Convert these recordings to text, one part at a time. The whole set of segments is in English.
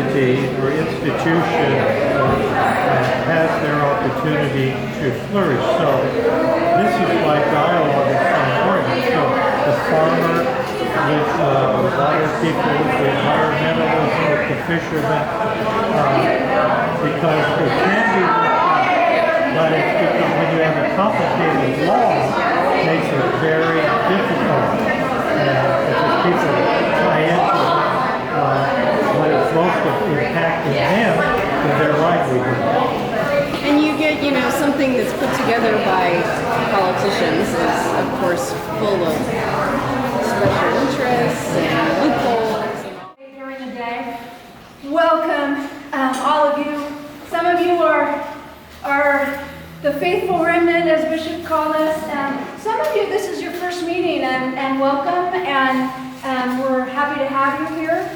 entity or institution has their opportunity to flourish. So this is why dialogue is so important. So the farmer with other people, with the environmentalism, with the fishermen, because it can be worked out, but it's because when you have a complicated law, it makes it very difficult. Because people tie into what is most impacting them in their livelihood. And you get, something that's put together by politicians is, of course, full of special interests and loopholes. During the day, welcome all of you. Some of you are the faithful remnant, as Bishop called us. Some of you, this is your first meeting, and welcome, and we're happy to have you here.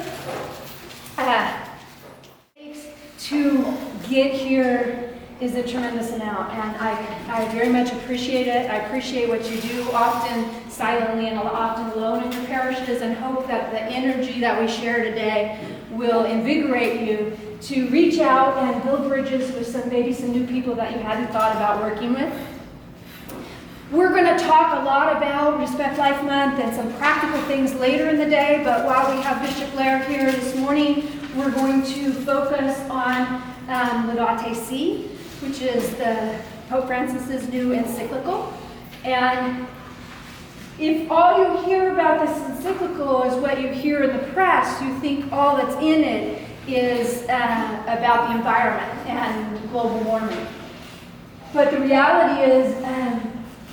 To get here is a tremendous amount, and I very much appreciate it. I appreciate what you do, often silently and often alone in your parishes, and hope that the energy that we share today will invigorate you to reach out and build bridges with maybe some new people that you hadn't thought about working with. We're going to talk a lot about Respect Life Month and some practical things later in the day, but while we have Bishop Blaire here this morning, we're going to focus on Laudato Si, which is the Pope Francis's new encyclical. And if all you hear about this encyclical is what you hear in the press, you think all that's in it is about the environment and global warming. But the reality is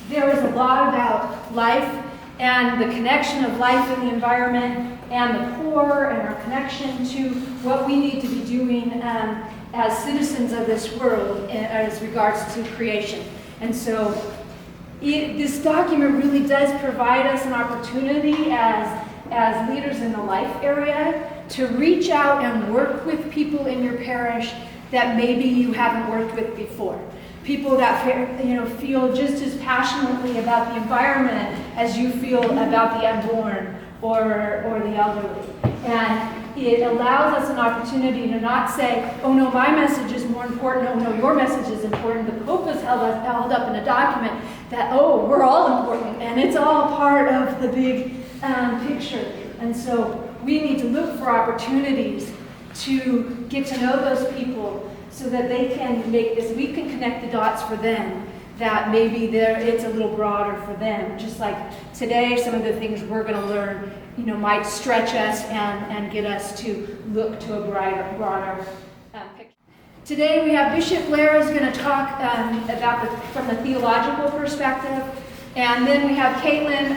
there is a lot about life and the connection of life and the environment and the poor and our connection to what we need to be doing as citizens of this world as regards to creation. And so this document really does provide us an opportunity as leaders in the life area to reach out and work with people in your parish that maybe you haven't worked with before. People that feel just as passionately about the environment as you feel about the unborn or the elderly. And it allows us an opportunity to not say, oh no, my message is more important, oh no, your message is important. The Pope has held up in a document that, oh, we're all important, and it's all part of the big picture. And so we need to look for opportunities to get to know those people so that they can make this, we can connect the dots for them, that maybe it's a little broader for them. Just like today, some of the things we're going to learn, might stretch us and get us to look to a broader picture. Today we have Bishop Blaire is going to talk from the theological perspective, and then we have Katelyn,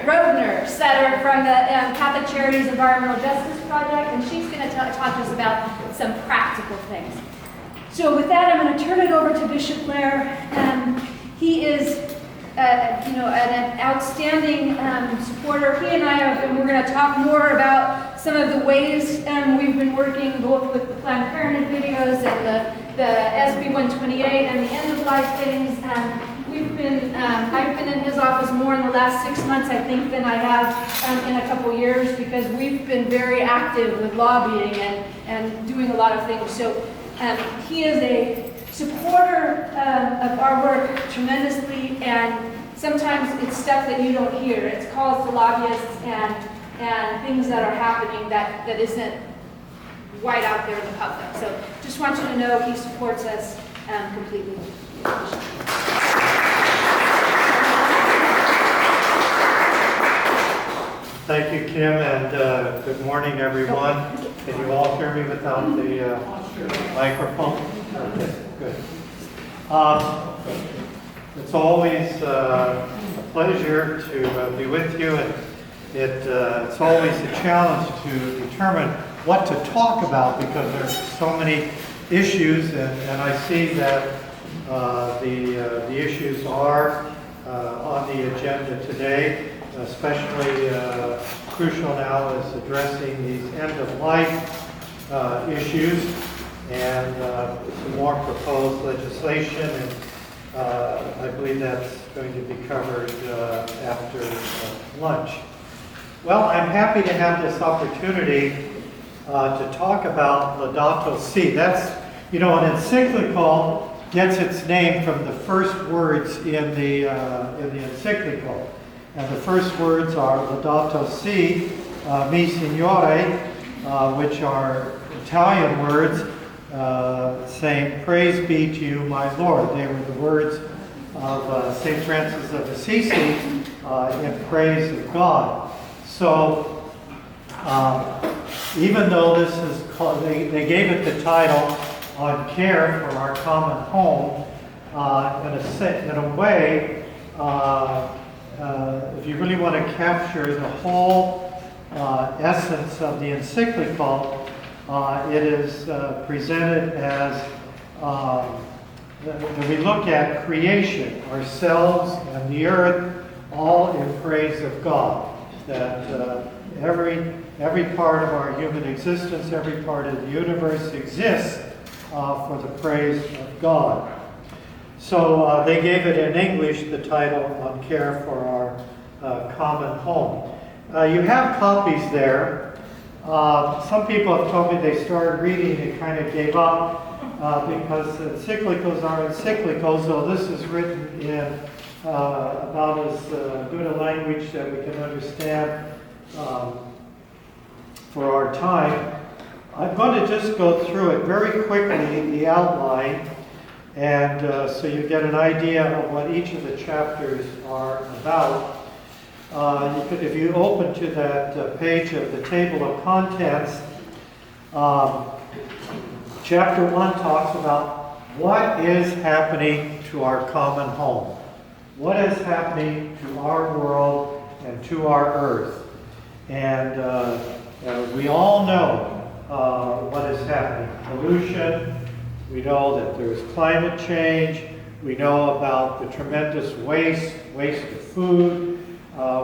Roedner, Sutter from the Catholic Charities Environmental Justice Project, and she's going to talk to us about some practical things. So with that, I'm going to turn it over to Bishop Blaire. He is an outstanding supporter. He and I and we're going to talk more about some of the ways we've been working both with the Planned Parenthood videos and the SB 128 and the end-of-life things. I've been in his office more in the last 6 months, I think, than I have in a couple years, because we've been very active with lobbying and doing a lot of things. So he is a supporter of our work tremendously, and sometimes it's stuff that you don't hear. It's calls to lobbyists and things that are happening that isn't right out there in the public. So just want you to know he supports us completely. Thank you, Kim, and good morning, everyone. Can you all hear me without the microphone? Okay, good. It's always a pleasure to be with you, and it's always a challenge to determine what to talk about, because there's so many issues, and I see that the issues are on the agenda today. Especially crucial now is addressing these end-of-life issues and some more proposed legislation, and I believe that's going to be covered after lunch. Well, I'm happy to have this opportunity to talk about Laudato Si. That's, you know, an encyclical gets its name from the first words in the encyclical. And the first words are Laudato Si, mi Signore, which are Italian words saying, praise be to you, my Lord. They were the words of St. Francis of Assisi in praise of God. So, even though this is called, they gave it the title On Care for Our Common Home, in a way, if you really want to capture the whole essence of the encyclical, it is presented as we look at creation, ourselves and the earth, all in praise of God. That every part of our human existence, every part of the universe exists for the praise of God. So they gave it in English the title On Care for Our Common Home. You have copies there. Some people have told me they started reading and kind of gave up because encyclicals are encyclicals, so this is written in about as good a language that we can understand for our time. I'm going to just go through it very quickly, the outline, and so you get an idea of what each of the chapters are about. If you open to that page of the table of contents, chapter 1 talks about what is happening to our common home. What is happening to our world and to our earth. And we all know what is happening. Pollution, we know that there's climate change, we know about the tremendous waste of food,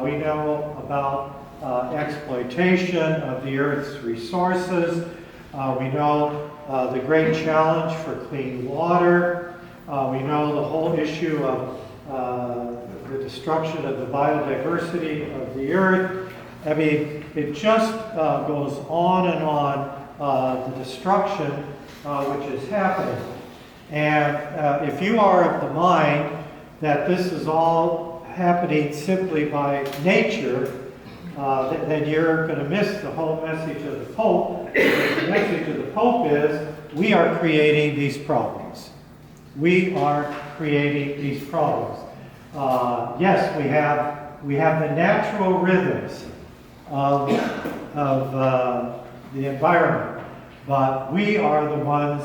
we know about exploitation of the earth's resources, we know the great challenge for clean water, we know the whole issue of the destruction of the biodiversity of the earth. I mean, it just goes on and on, the destruction which is happening. And if you are of the mind that this is all happening simply by nature, then you're going to miss the whole message of the Pope. The message of the Pope is, we are creating these problems. We are creating these problems. Yes, we have the natural rhythms of the environment, but we are the ones,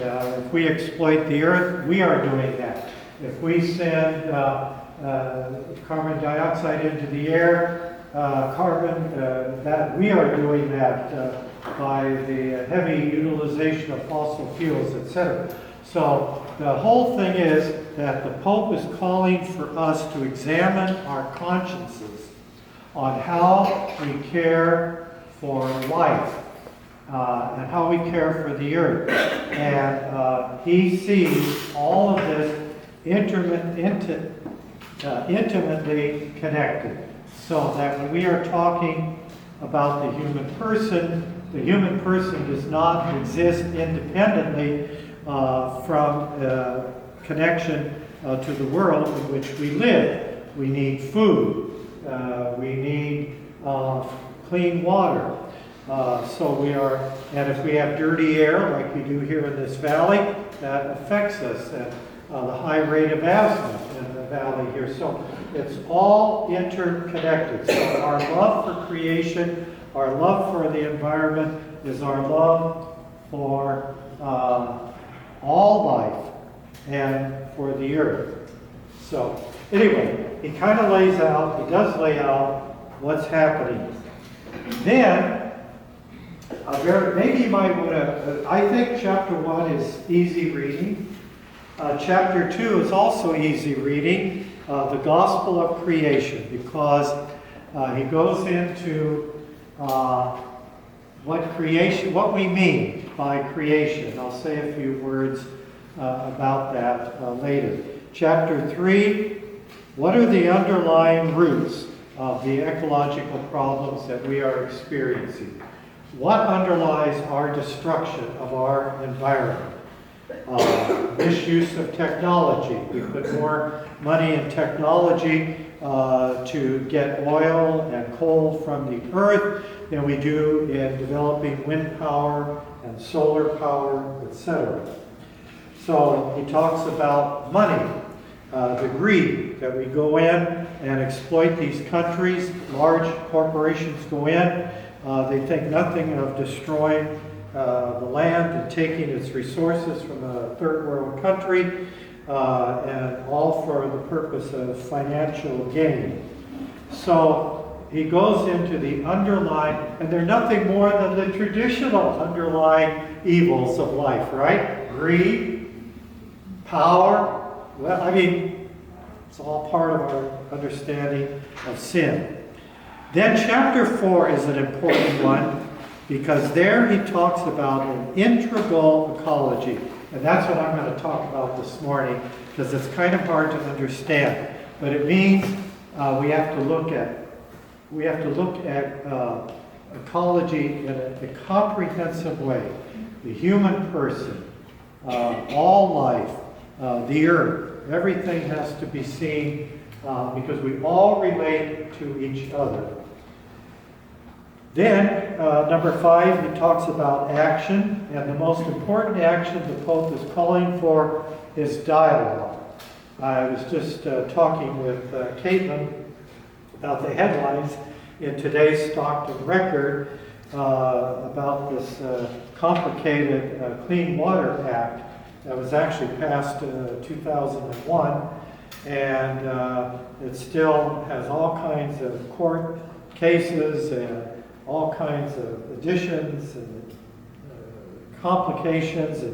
if we exploit the earth, we are doing that. If we send carbon dioxide into the air, that we are doing that by the heavy utilization of fossil fuels, etc. So the whole thing is that the Pope is calling for us to examine our consciences on how we care for life and how we care for the earth. And he sees all of this intimately connected. So that when we are talking about the human person does not exist independently from connection to the world in which we live. We need food. We need clean water. And if we have dirty air, like we do here in this valley, that affects us. And the high rate of asthma in the valley here. So it's all interconnected. So our love for creation, our love for the environment is our love for all life and for the earth. So anyway, he kind of he does lay out what's happening. Then, maybe you might want to, I think chapter 1 is easy reading. Chapter 2 is also easy reading, the Gospel of Creation, because he goes into what we mean by creation. I'll say a few words about that later. Chapter 3, what are the underlying roots of the ecological problems that we are experiencing. What underlies our destruction of our environment? Misuse of technology. We put more money in technology to get oil and coal from the earth than we do in developing wind power and solar power, etc. So he talks about money, the greed that we go in and exploit these countries. Large corporations go in. They think nothing of destroying the land and taking its resources from a third world country, and all for the purpose of financial gain. So he goes into the underlying, and they're nothing more than the traditional underlying evils of life, right? Greed, power. Well, I mean, it's all part of our understanding of sin. Then chapter 4 is an important one, because there he talks about an integral ecology. And that's what I'm going to talk about this morning, because it's kind of hard to understand. But it means we have to look at ecology in a comprehensive way. The human person, all life, the earth, everything has to be seen because we all relate to each other. Then, number 5, he talks about action, and the most important action the Pope is calling for is dialogue. I was just talking with Katelyn about the headlines in today's Stockton Record about this complicated Clean Water Act that was actually passed in 2001, and it still has all kinds of court cases and all kinds of additions and complications,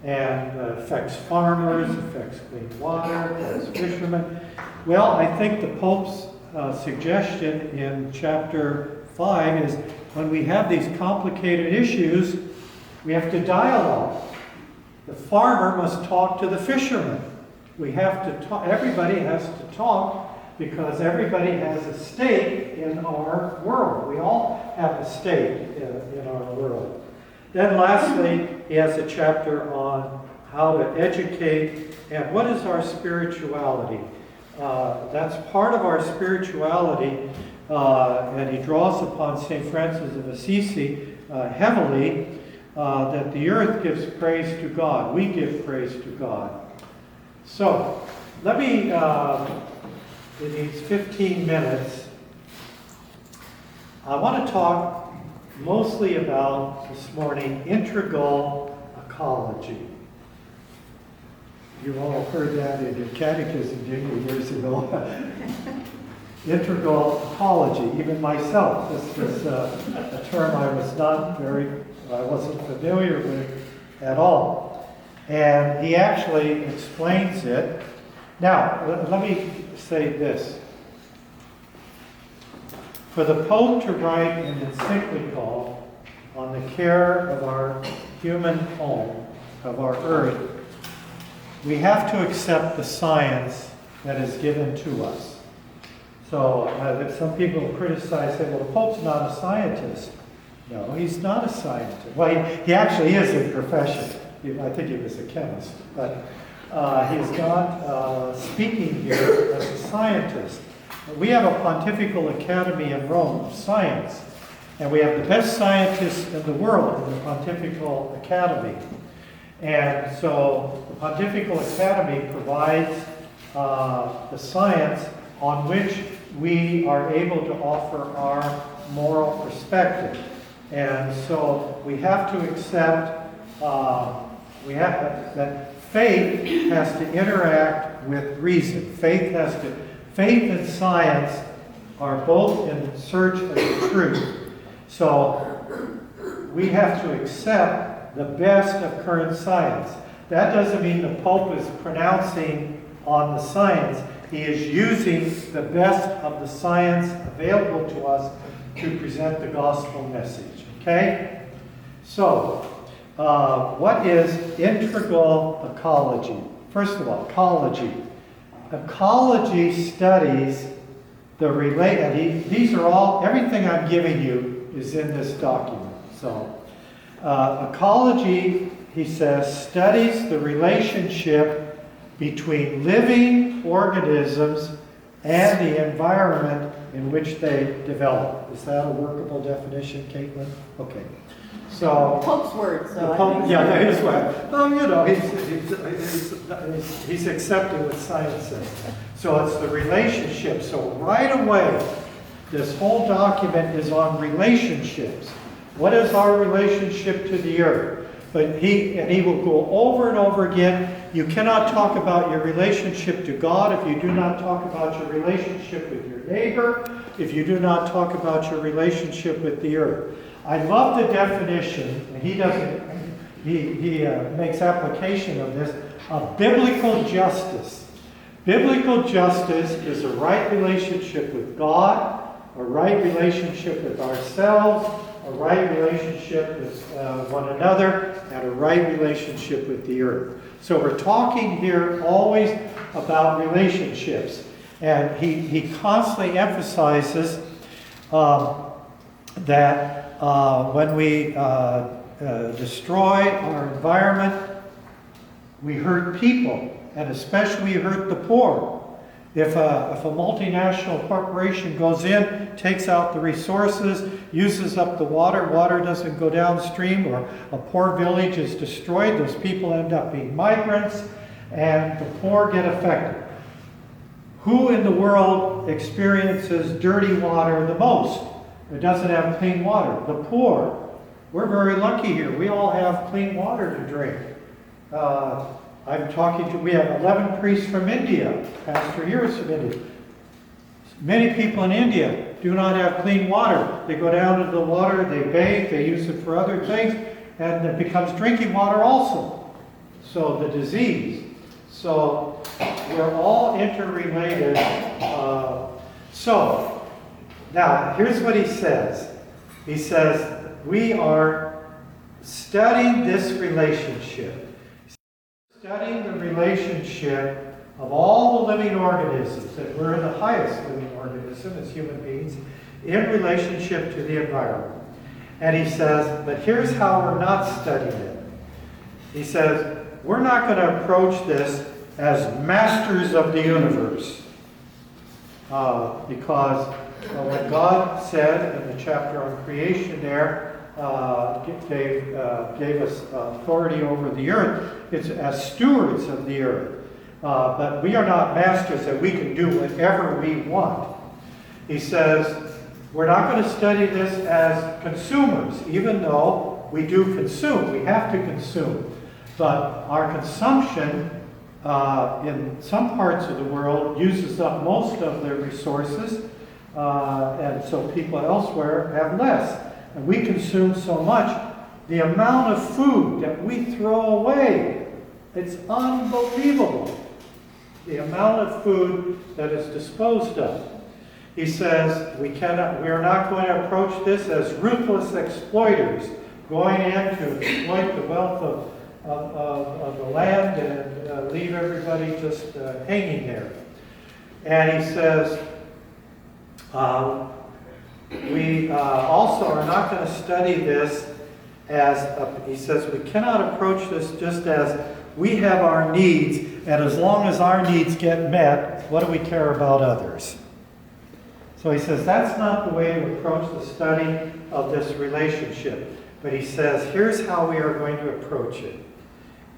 and affects farmers, affects clean water, affects fishermen. Well, I think the Pope's suggestion in chapter 5 is when we have these complicated issues, we have to dialogue. The farmer must talk to the fisherman. We have to talk, everybody has to talk, because everybody has a stake in our world. We all have a stake in our world. Then lastly, he has a chapter on how to educate and what is our spirituality. That's part of our spirituality, and he draws upon St. Francis of Assisi heavily, that the earth gives praise to God. We give praise to God. So, let me, in these 15 minutes, I want to talk mostly about, this morning, integral ecology. You all heard that in your catechism, didn't you, years ago? Integral ecology. Even myself, this was a term I wasn't familiar with at all. And he actually explains it. Now, let me say this. For the Pope to write an encyclical on the care of our human home, of our earth, we have to accept the science that is given to us. So some people criticize, say, well, the Pope's not a scientist. No, he's not a scientist. Well, he actually is in profession. I think he was a chemist. But he's not speaking here as a scientist. We have a Pontifical Academy in Rome of Science, and we have the best scientists in the world in the Pontifical Academy. And so the Pontifical Academy provides the science on which we are able to offer our moral perspective. And so we have to accept that faith has to interact with reason. Faith and science are both in search of the truth. So we have to accept the best of current science. That doesn't mean the Pope is pronouncing on the science. He is using the best of the science available to us to present the gospel message. Okay? So, what is integral ecology? First of all, ecology. Ecology studies these are all, everything I'm giving you is in this document. So, ecology, he says, studies the relationship between living organisms and the environment in which they develop. Is that a workable definition, Katelyn? Okay. So, Pope's word, so the I Pope, think yeah, so. that is right. Well, you know, he's accepting what science says. So it's the relationship. So right away, this whole document is on relationships. What is our relationship to the earth? But he will go over and over again. You cannot talk about your relationship to God if you do not talk about your relationship with your neighbor, if you do not talk about your relationship with the earth. I love the definition, and he makes application of this, of biblical justice. Biblical justice is a right relationship with God, a right relationship with ourselves, a right relationship with one another, and a right relationship with the earth. So we're talking here always about relationships. And he constantly emphasizes that when we destroy our environment, we hurt people, and especially we hurt the poor. If a multinational corporation goes in, takes out the resources, uses up the water, water doesn't go downstream, or a poor village is destroyed, those people end up being migrants, and the poor get affected. Who in the world experiences dirty water the most? It doesn't have clean water. The poor. We're very lucky here. We all have clean water to drink. We have 11 priests from India. Pastor here is from India. Many people in India do not have clean water. They go down to the water, they bathe, they use it for other things, and it becomes drinking water also. So the disease. So we're all interrelated. Now, here's what he says. He says, we are studying this relationship. Studying the relationship of all the living organisms, and we're the highest living organism as human beings, in relationship to the environment. And he says, but here's how we're not studying it. He says, we're not going to approach this as masters of the universe. Because what God said in the chapter on creation there, gave us authority over the earth. It's as stewards of the earth. But we are not masters that we can do whatever we want. He says, we're not going to study this as consumers, even though we do consume. We have to consume. But our consumption in some parts of the world uses up most of their resources. And so people elsewhere have less. And we consume so much. The amount of food that we throw away, it's unbelievable. The amount of food that is disposed of. He says we are not going to approach this as ruthless exploiters, going in to exploit the wealth of the land and leave everybody just hanging there. And he says, we also are not going to study this as, he says, we cannot approach this just as we have our needs, and as long as our needs get met, what do we care about others? So he says that's not the way to approach the study of this relationship. But he says, here's how we are going to approach it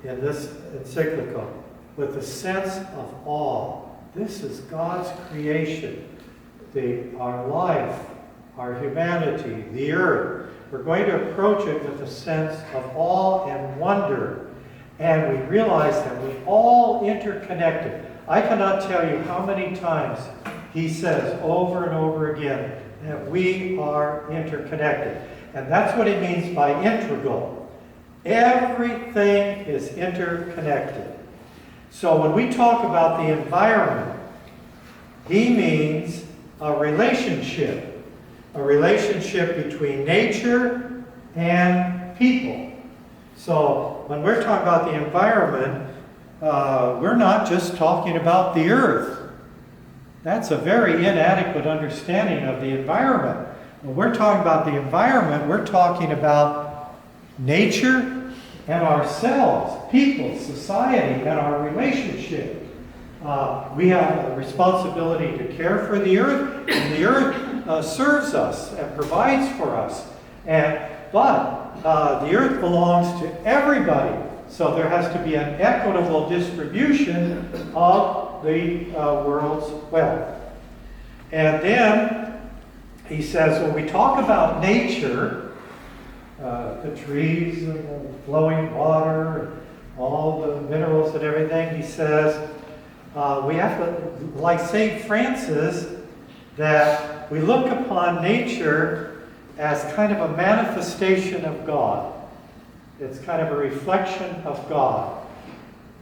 in this encyclical, with a sense of awe. This is God's creation, our life, our humanity, the earth. We're going to approach it with a sense of awe and wonder. And we realize that we're all interconnected. I cannot tell you how many times he says over and over again that we are interconnected. And that's what he means by integral. Everything is interconnected. So when we talk about the environment, he means a relationship between nature and people. So when we're talking about the environment, we're not just talking about the earth. That's a very inadequate understanding of the environment. When we're talking about the environment, we're talking about nature and ourselves, people, society, and our relationship. We have a responsibility to care for the earth, and the earth serves us and provides for us. But the earth belongs to everybody, so there has to be an equitable distribution of the world's wealth. And then he says, when we talk about nature, the trees and the flowing water, and all the minerals and everything, he says, we have to, like St. Francis, that we look upon nature as kind of a manifestation of God. It's kind of a reflection of God.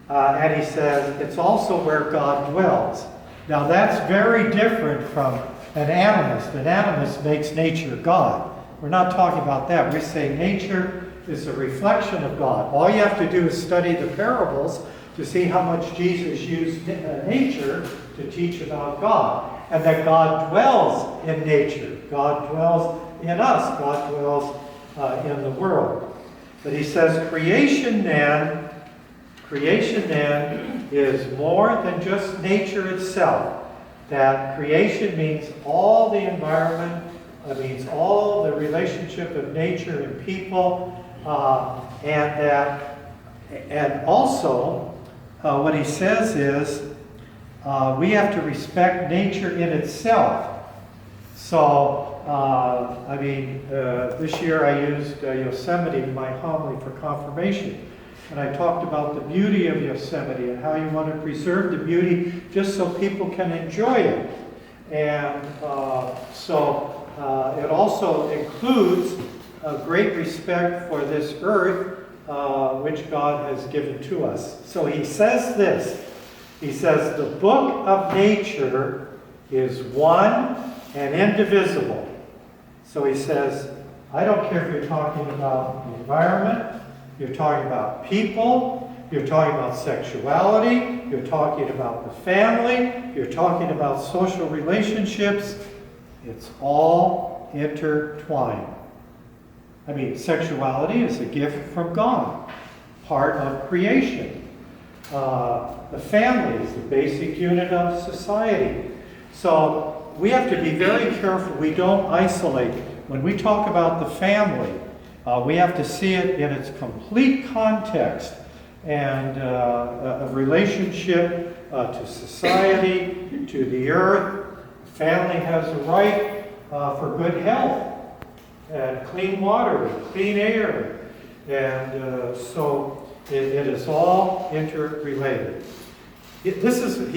And he says it's also where God dwells. Now that's very different from an animist. An animist makes nature God. We're not talking about that. We're saying nature is a reflection of God. All you have to do is study the parables to see how much Jesus used nature to teach about God. And that God dwells in nature. God dwells in us. God dwells in the world. But he says creation then is more than just nature itself. That creation means all the environment, means all the relationship of nature and people, and also what he says is we have to respect nature in itself. So, this year I used Yosemite in my homily for confirmation. And I talked about the beauty of Yosemite and how you want to preserve the beauty just so people can enjoy it. And it also includes a great respect for this earth which God has given to us. So he says this. He says, the book of nature is one and indivisible. So he says, I don't care if you're talking about the environment, you're talking about people, you're talking about sexuality, you're talking about the family, you're talking about social relationships. It's all intertwined. Sexuality is a gift from God, part of creation. The family is the basic unit of society. So we have to be very careful we don't isolate. When we talk about the family, we have to see it in its complete context and a relationship to society, to the earth. Family has a right for good health and clean water and clean air. And so it is all interrelated. He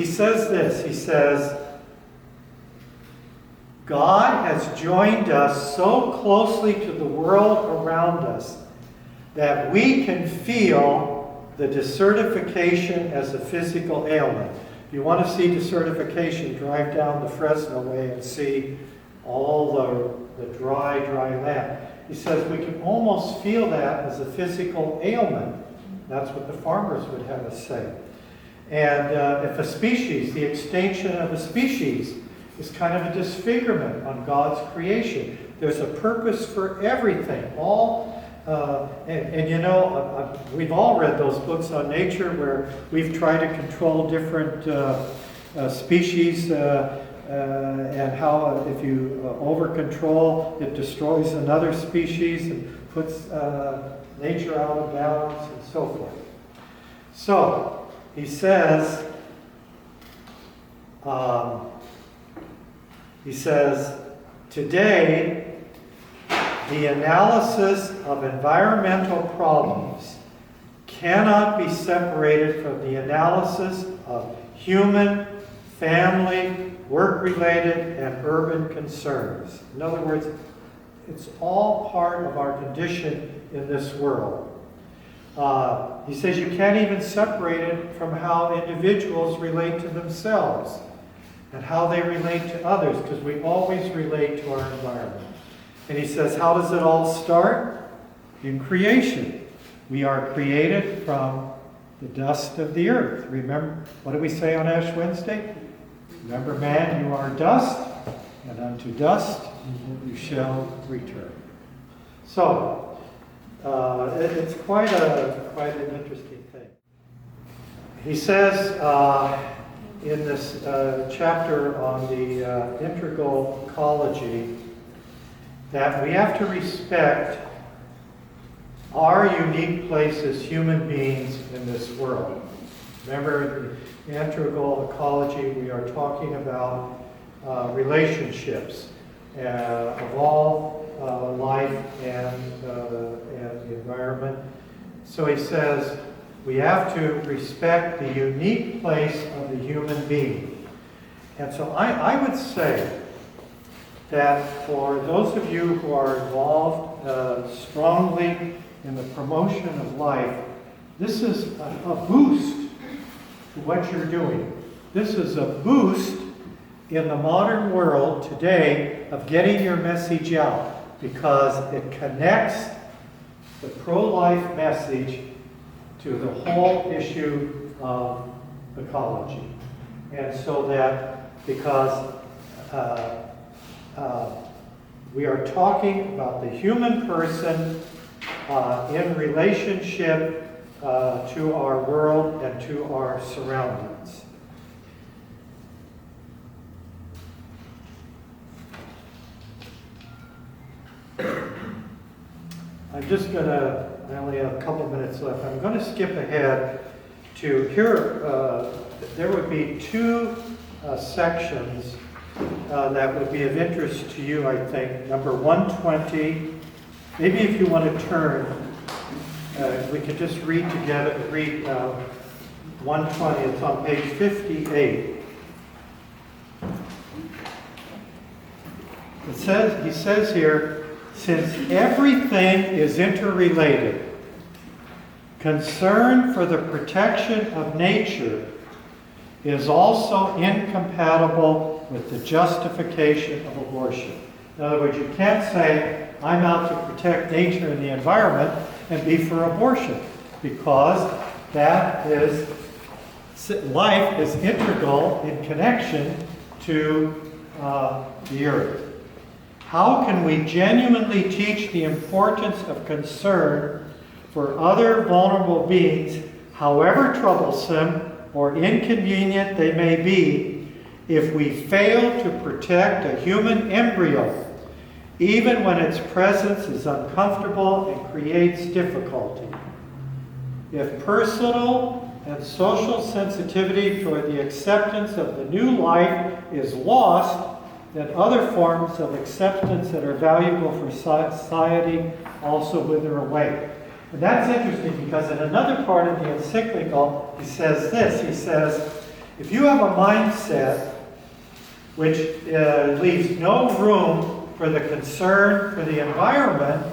says this, he says, God has joined us so closely to the world around us that we can feel the desertification as a physical ailment. If you want to see desertification, drive down the Fresno way and see all the dry land. He says we can almost feel that as a physical ailment. That's what the farmers would have us say. And if a species, the extinction of a species, is kind of a disfigurement on God's creation. There's a purpose for everything. We've all read those books on nature where we've tried to control different species and how if you over-control, it destroys another species and puts nature out of balance and so forth. So, he says, today, the analysis of environmental problems cannot be separated from the analysis of human, family, work-related, and urban concerns. In other words, it's all part of our condition in this world. He says you can't even separate it from how individuals relate to themselves and how they relate to others, because we always relate to our environment. And he says, how does it all start? In creation. We are created from the dust of the earth. Remember, what did we say on Ash Wednesday? Remember, man, you are dust, and unto dust you shall return. So, it's quite an interesting thing. He says in this chapter on the integral ecology that we have to respect our unique place as human beings in this world. Remember, the integral ecology, we are talking about relationships of all life and the environment. So he says we have to respect the unique place of the human being. And so I would say that for those of you who are involved strongly in the promotion of life, this is a boost to what you're doing. This is a boost in the modern world today of getting your message out, because it connects the pro-life message to the whole issue of ecology. And so that, because we are talking about the human person in relationship to our world and to our surroundings. I'm just going to, I only have a couple minutes left. I'm going to skip ahead to here. There would be two sections that would be of interest to you, I think. Number 120. Maybe if you want to turn, we could just read together, 120. It's on page 58. He says here, since everything is interrelated, concern for the protection of nature is also incompatible with the justification of abortion. In other words, you can't say, I'm out to protect nature and the environment and be for abortion, because that is, life is integral in connection to the earth. How can we genuinely teach the importance of concern for other vulnerable beings, however troublesome or inconvenient they may be, if we fail to protect a human embryo, even when its presence is uncomfortable and creates difficulty? If personal and social sensitivity toward the acceptance of the new life is lost, then other forms of acceptance that are valuable for society also wither away. And that's interesting, because in another part of the encyclical, he says this. He says, if you have a mindset which leaves no room for the concern for the environment,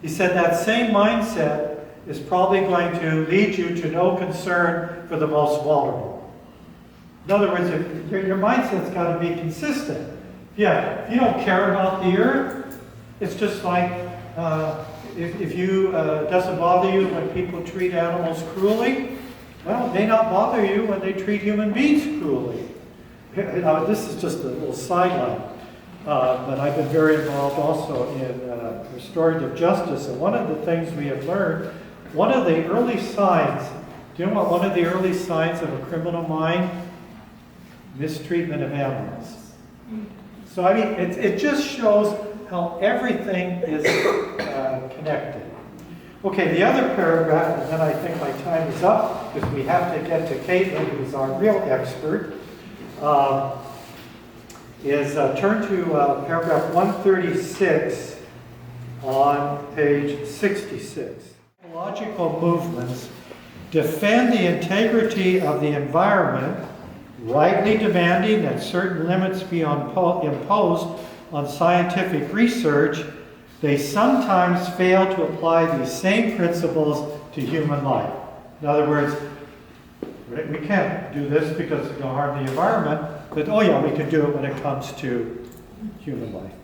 he said that same mindset is probably going to lead you to no concern for the most vulnerable. In other words, your mindset's got to be consistent. Yeah, if you don't care about the earth, it's just like if you doesn't bother you when people treat animals cruelly, well, it may not bother you when they treat human beings cruelly. This is just a little sideline, but I've been very involved also in restorative justice, and one of the things we have learned, one of the early signs, do you know what one of the early signs of a criminal mind? Mistreatment of animals. So I mean, it just shows how everything is connected. Okay, the other paragraph, and then I think my time is up, because we have to get to Katelyn, who's our real expert, is turn to paragraph 136 on page 66. Ecological movements defend the integrity of the environment, rightly demanding that certain limits be imposed on scientific research. They sometimes fail to apply these same principles to human life. In other words, we can't do this because it's going to harm the environment, but oh yeah, we can do it when it comes to human life.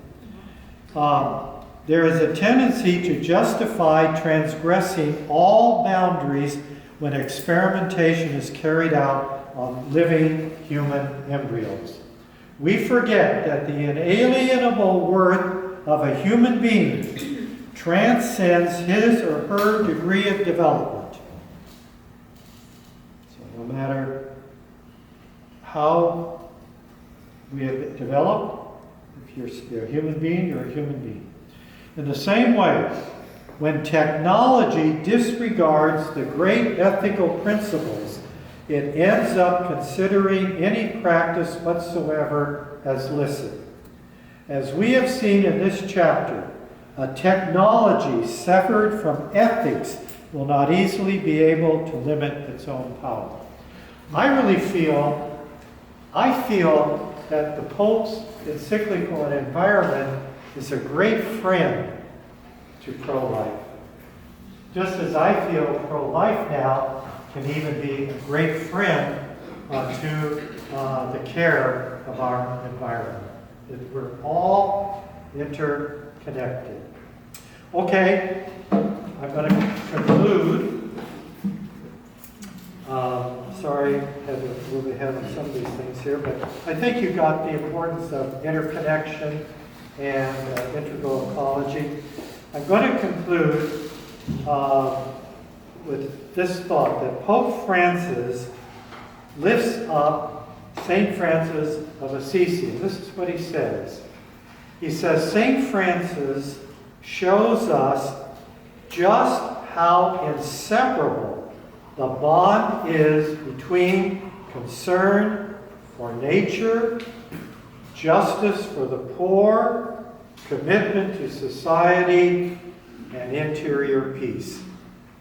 There is a tendency to justify transgressing all boundaries when experimentation is carried out of living human embryos. We forget that the inalienable worth of a human being transcends his or her degree of development. So no matter how we have developed, if you're a human being, you're a human being. In the same way, when technology disregards the great ethical principles, it ends up considering any practice whatsoever as licit. As we have seen in this chapter, a technology severed from ethics will not easily be able to limit its own power. I feel that the Pope's Encyclical on Environment is a great friend to pro-life. Just as I feel pro-life now can even be a great friend to the care of our environment. We're all interconnected. Okay, I'm going to conclude. Sorry, had to move ahead on some of these things here, but I think you got the importance of interconnection and integral ecology. I'm going to conclude with this thought that Pope Francis lifts up St. Francis of Assisi. This is what he says. He says, St. Francis shows us just how inseparable the bond is between concern for nature, justice for the poor, commitment to society, and interior peace.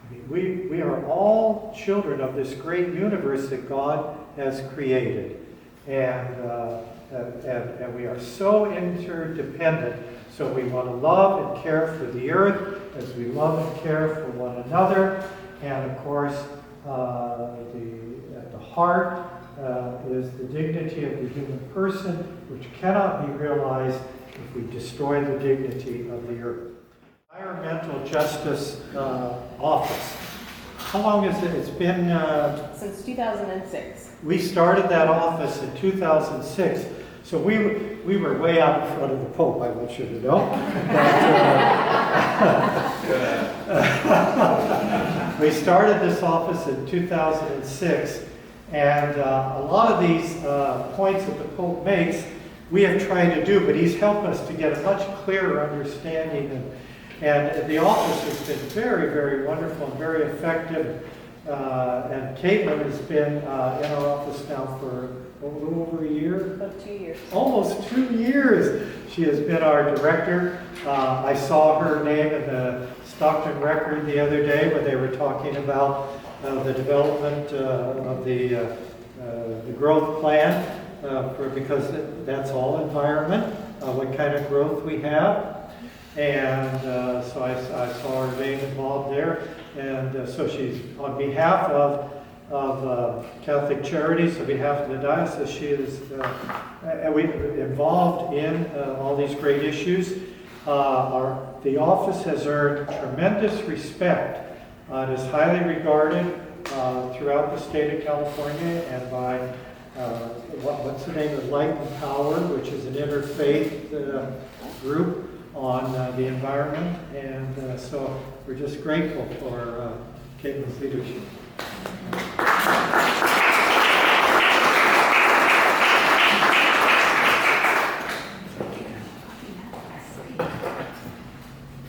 I mean, we are all children of this great universe that God has created. And we are so interdependent. So we want to love and care for the earth as we love and care for one another. And of course, at the heart is the dignity of the human person, which cannot be realized if we destroy the dignity of the earth. Environmental Justice Office. How long is it? It's been... Since 2006. We started that office in 2006. So we were way out in front of the Pope, I want you to know. But, we started this office in 2006, and a lot of these points that the Pope makes, we have tried to do, but he's helped us to get a much clearer understanding. And the office has been very, very wonderful and very effective. And Katelyn has been in our office now for a little over a year. About 2 years. Almost 2 years. She has been our director. I saw her name in the Stockton Record the other day when they were talking about the development of the growth plan, because that's all environment, what kind of growth we have. And so I saw her name involved there. And so she's, on behalf of Catholic Charities, on behalf of the Diocese, she is involved in all these great issues. The office has earned tremendous respect. It is highly regarded throughout the state of California and by, what's the name of Light and Power, which is an interfaith group on the environment, and so we're just grateful for Katelyn's leadership.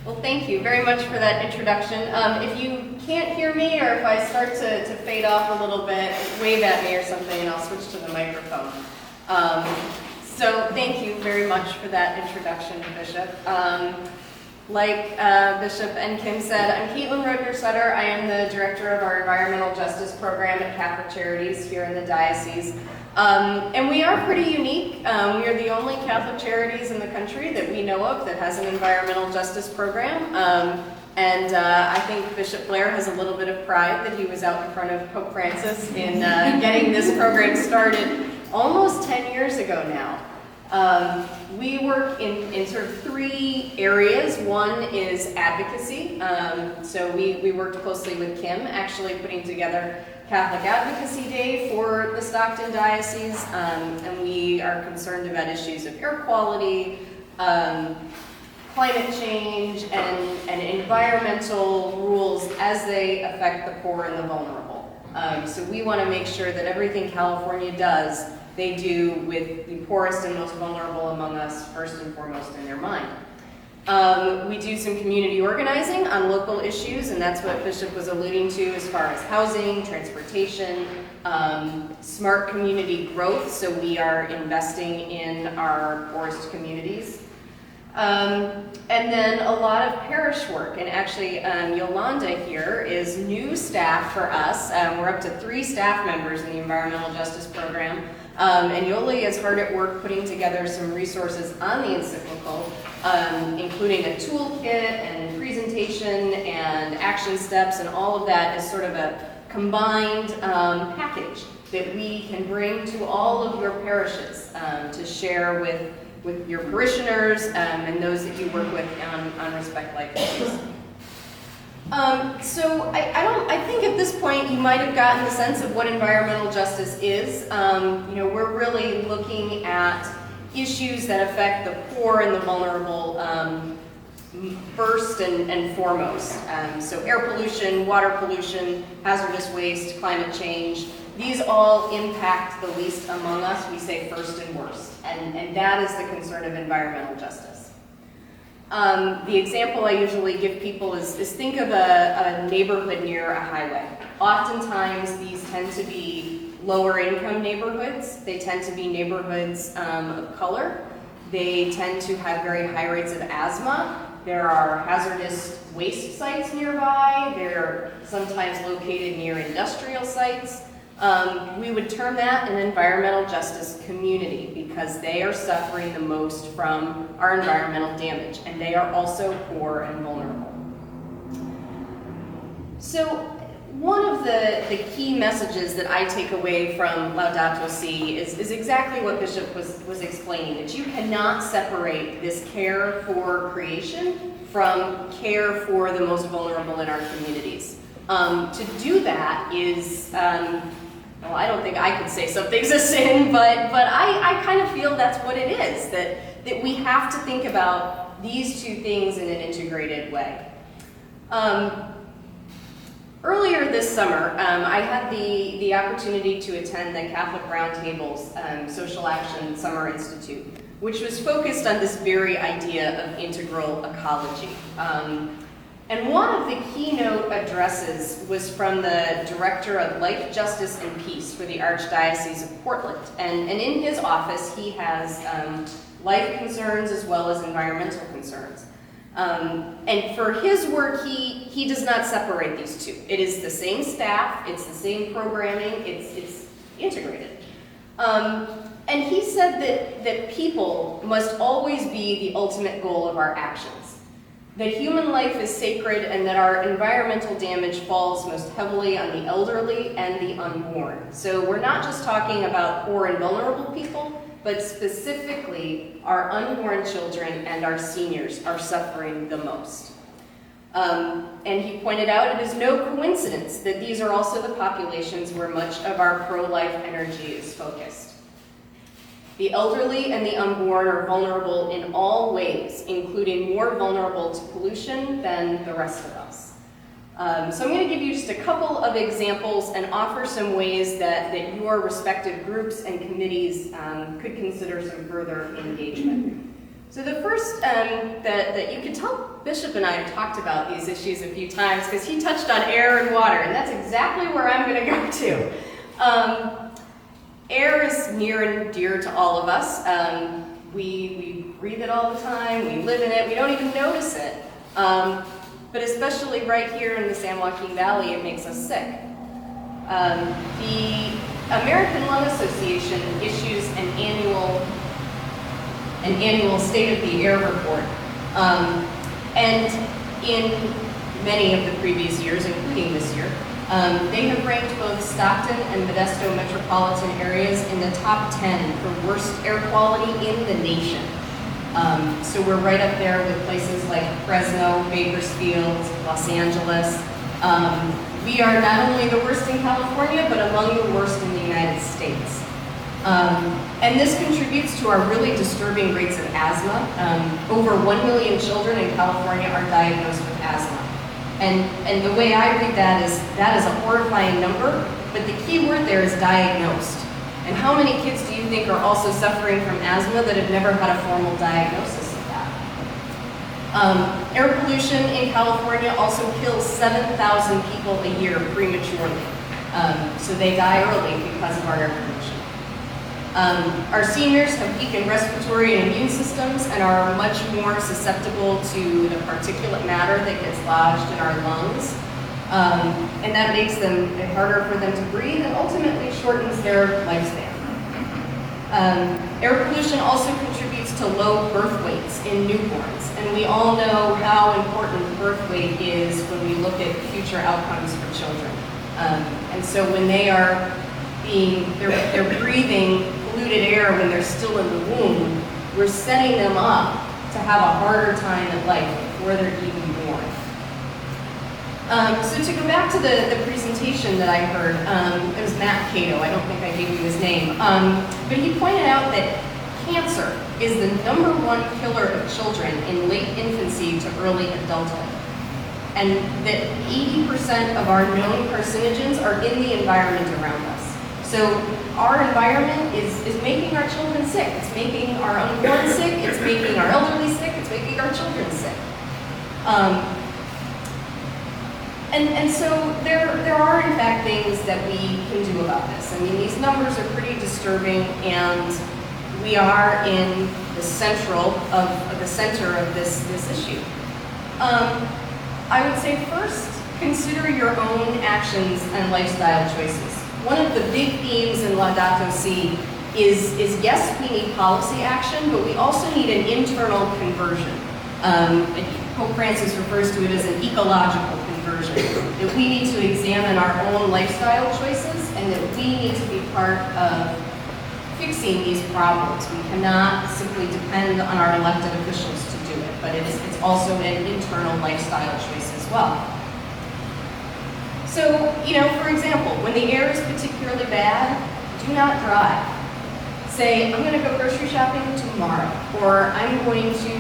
Well, thank you very much for that introduction. If you can't hear me, or if I start to fade off a little bit, wave at me or something, and I'll switch to the microphone. So thank you very much for that introduction, Bishop. Like Bishop and Kim said, I'm Katelyn Roedner Sutter. I am the director of our environmental justice program at Catholic Charities here in the Diocese. And we are pretty unique. We are the only Catholic Charities in the country that we know of that has an environmental justice program. And I think Bishop Blaire has a little bit of pride that he was out in front of Pope Francis in getting this program started almost 10 years ago now. We work in sort of 3 areas. One is advocacy. So we worked closely with Kim, actually putting together Catholic Advocacy Day for the Stockton Diocese, and we are concerned about issues of air quality, climate change, and environmental rules as they affect the poor and the vulnerable. So we want to make sure that everything California does, they do with the poorest and most vulnerable among us first and foremost in their mind. We do some community organizing on local issues, and that's what Bishop was alluding to as far as housing, transportation, smart community growth, so we are investing in our poorest communities. And then a lot of parish work, and actually Yolanda here is new staff for us. We're up to 3 staff members in the Environmental Justice Program, and Yoli is hard at work putting together some resources on the Encyclical, including a toolkit and presentation and action steps, and all of that is sort of a combined package that we can bring to all of your parishes to share with your parishioners and those that you work with on Respect Life issues. So I think at this point you might have gotten the sense of what environmental justice is. You know, we're really looking at issues that affect the poor and the vulnerable first and foremost. So air pollution, water pollution, hazardous waste, climate change, these all impact the least among us. We say first and worst, and that is the concern of environmental justice. The example I usually give people is think of a neighborhood near a highway. Oftentimes these tend to be lower income neighborhoods. They tend to be neighborhoods of color. They tend to have very high rates of asthma. There are hazardous waste sites nearby. They're sometimes located near industrial sites. We would term that an environmental justice community because they are suffering the most from our environmental damage, and they are also poor and vulnerable. So one of the key messages that I take away from Laudato Si is exactly what Bishop was explaining, that you cannot separate this care for creation from care for the most vulnerable in our communities. To do that is, well, I don't think I could say something's a sin, but I kind of feel that's what it is, that we have to think about these 2 things in an integrated way. Earlier this summer, I had the opportunity to attend the Catholic Roundtable's Social Action Summer Institute, which was focused on this very idea of integral ecology. And one of the keynote addresses was from the Director of Life, Justice, and Peace for the Archdiocese of Portland. And in his office, he has life concerns as well as environmental concerns. And for his work, he does not separate these 2. It is the same staff, it's the same programming, it's integrated. And he said that people must always be the ultimate goal of our actions. That human life is sacred and that our environmental damage falls most heavily on the elderly and the unborn. So we're not just talking about poor and vulnerable people, but specifically our unborn children and our seniors are suffering the most. And he pointed out it is no coincidence that these are also the populations where much of our pro-life energy is focused. The elderly and the unborn are vulnerable in all ways, including more vulnerable to pollution than the rest of us. So I'm going to give you just a couple of examples and offer some ways that your respective groups and committees could consider some further engagement. So the first that you can tell Bishop and I have talked about these issues a few times because he touched on air and water, and that's exactly where I'm going to go to. Air is near and dear to all of us. We breathe it all the time, we live in it, we don't even notice it. But especially right here in the San Joaquin Valley, it makes us sick. The American Lung Association issues an annual State of the Air report. And in many of the previous years, including this year, They have ranked both Stockton and Modesto metropolitan areas in the top 10 for worst air quality in the nation. So we're right up there with places like Fresno, Bakersfield, Los Angeles. We are not only the worst in California, but among the worst in the United States. And this contributes to our really disturbing rates of asthma. Over 1 million children in California are diagnosed with asthma. And the way I read that is a horrifying number, but the key word there is diagnosed. And how many kids do you think are also suffering from asthma that have never had a formal diagnosis of that? Air pollution in California also kills 7,000 people a year prematurely. So they die early because of our air pollution. Our seniors have weakened respiratory and immune systems and are much more susceptible to the particulate matter that gets lodged in our lungs. And that makes it harder for them to breathe and ultimately shortens their lifespan. Air pollution also contributes to low birth weights in newborns. And we all know how important birth weight is when we look at future outcomes for children. And so when they're breathing polluted air when they're still in the womb, we're setting them up to have a harder time in life before they're even born. So to go back to the presentation that I heard, it was Matt Cato, I don't think I gave you his name, but he pointed out that cancer is the #1 killer of children in late infancy to early adulthood. And that 80% of our known carcinogens are in the environment around us. So our environment is making our children sick. It's making our unborn sick, it's making our elderly sick, it's making our children sick. And so there are in fact things that we can do about this. I mean, these numbers are pretty disturbing, and we are in the center of this issue. I would say first, consider your own actions and lifestyle choices. One of the big themes in Laudato Si is yes, we need policy action, but we also need an internal conversion. Pope Francis refers to it as an ecological conversion, that we need to examine our own lifestyle choices and that we need to be part of fixing these problems. We cannot simply depend on our elected officials to do it, but it's also an internal lifestyle choice as well. So, for example, when the air is particularly bad, do not drive. Say, I'm going to go grocery shopping tomorrow, or I'm going to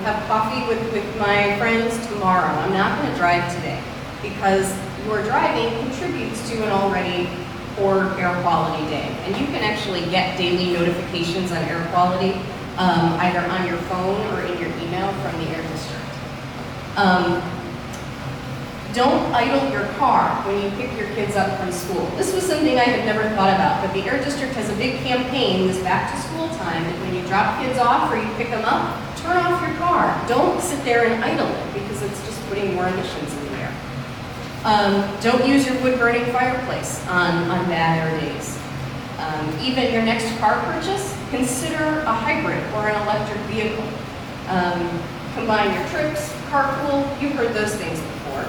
have coffee with my friends tomorrow. I'm not going to drive today, because your driving contributes to an already poor air quality day. And you can actually get daily notifications on air quality, either on your phone or in your email from the Air District. Don't idle your car when you pick your kids up from school. This was something I had never thought about, but the Air District has a big campaign this back to school time that when you drop kids off or you pick them up, turn off your car. Don't sit there and idle it, because it's just putting more emissions in the air. Don't use your wood-burning fireplace on bad air days. Even your next car purchase, consider a hybrid or an electric vehicle. Combine your trips, carpool, you've heard those things before.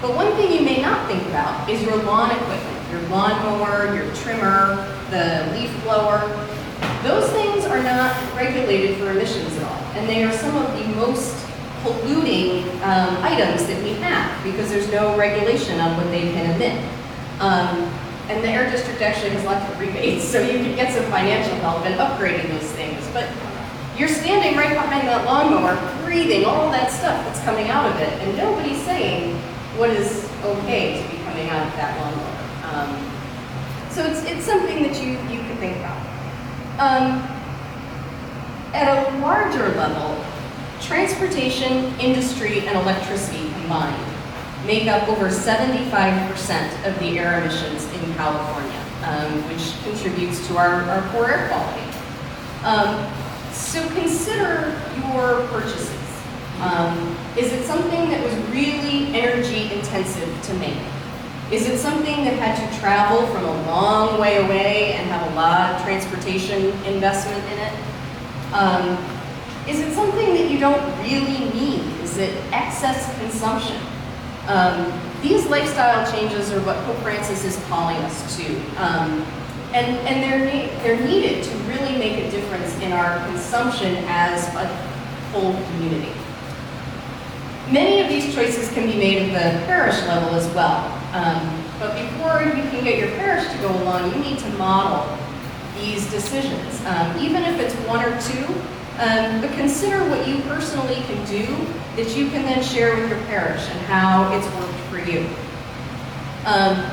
But one thing you may not think about is your lawn equipment, your lawnmower, your trimmer, the leaf blower. Those things are not regulated for emissions at all, and they are some of the most polluting items that we have, because there's no regulation on what they can emit. And the Air District actually has lots of rebates, so you can get some financial help in upgrading those things. But you're standing right behind that lawnmower, breathing all that stuff that's coming out of it, and nobody's saying what is okay to be coming out of that lawnmower. So it's something that you can think about. At a larger level, transportation, industry, and electricity combined make up over 75% of the air emissions in California, which contributes to our poor air quality. So consider your purchases. Is it something that was really energy intensive to make? Is it something that had to travel from a long way away and have a lot of transportation investment in it? Is it something that you don't really need? Is it excess consumption? These lifestyle changes are what Pope Francis is calling us to. And they're needed to really make a difference in our consumption as a whole community. Many of these choices can be made at the parish level as well. But before you can get your parish to go along, you need to model these decisions. Even if it's one or two, but consider what you personally can do that you can then share with your parish and how it's worked for you.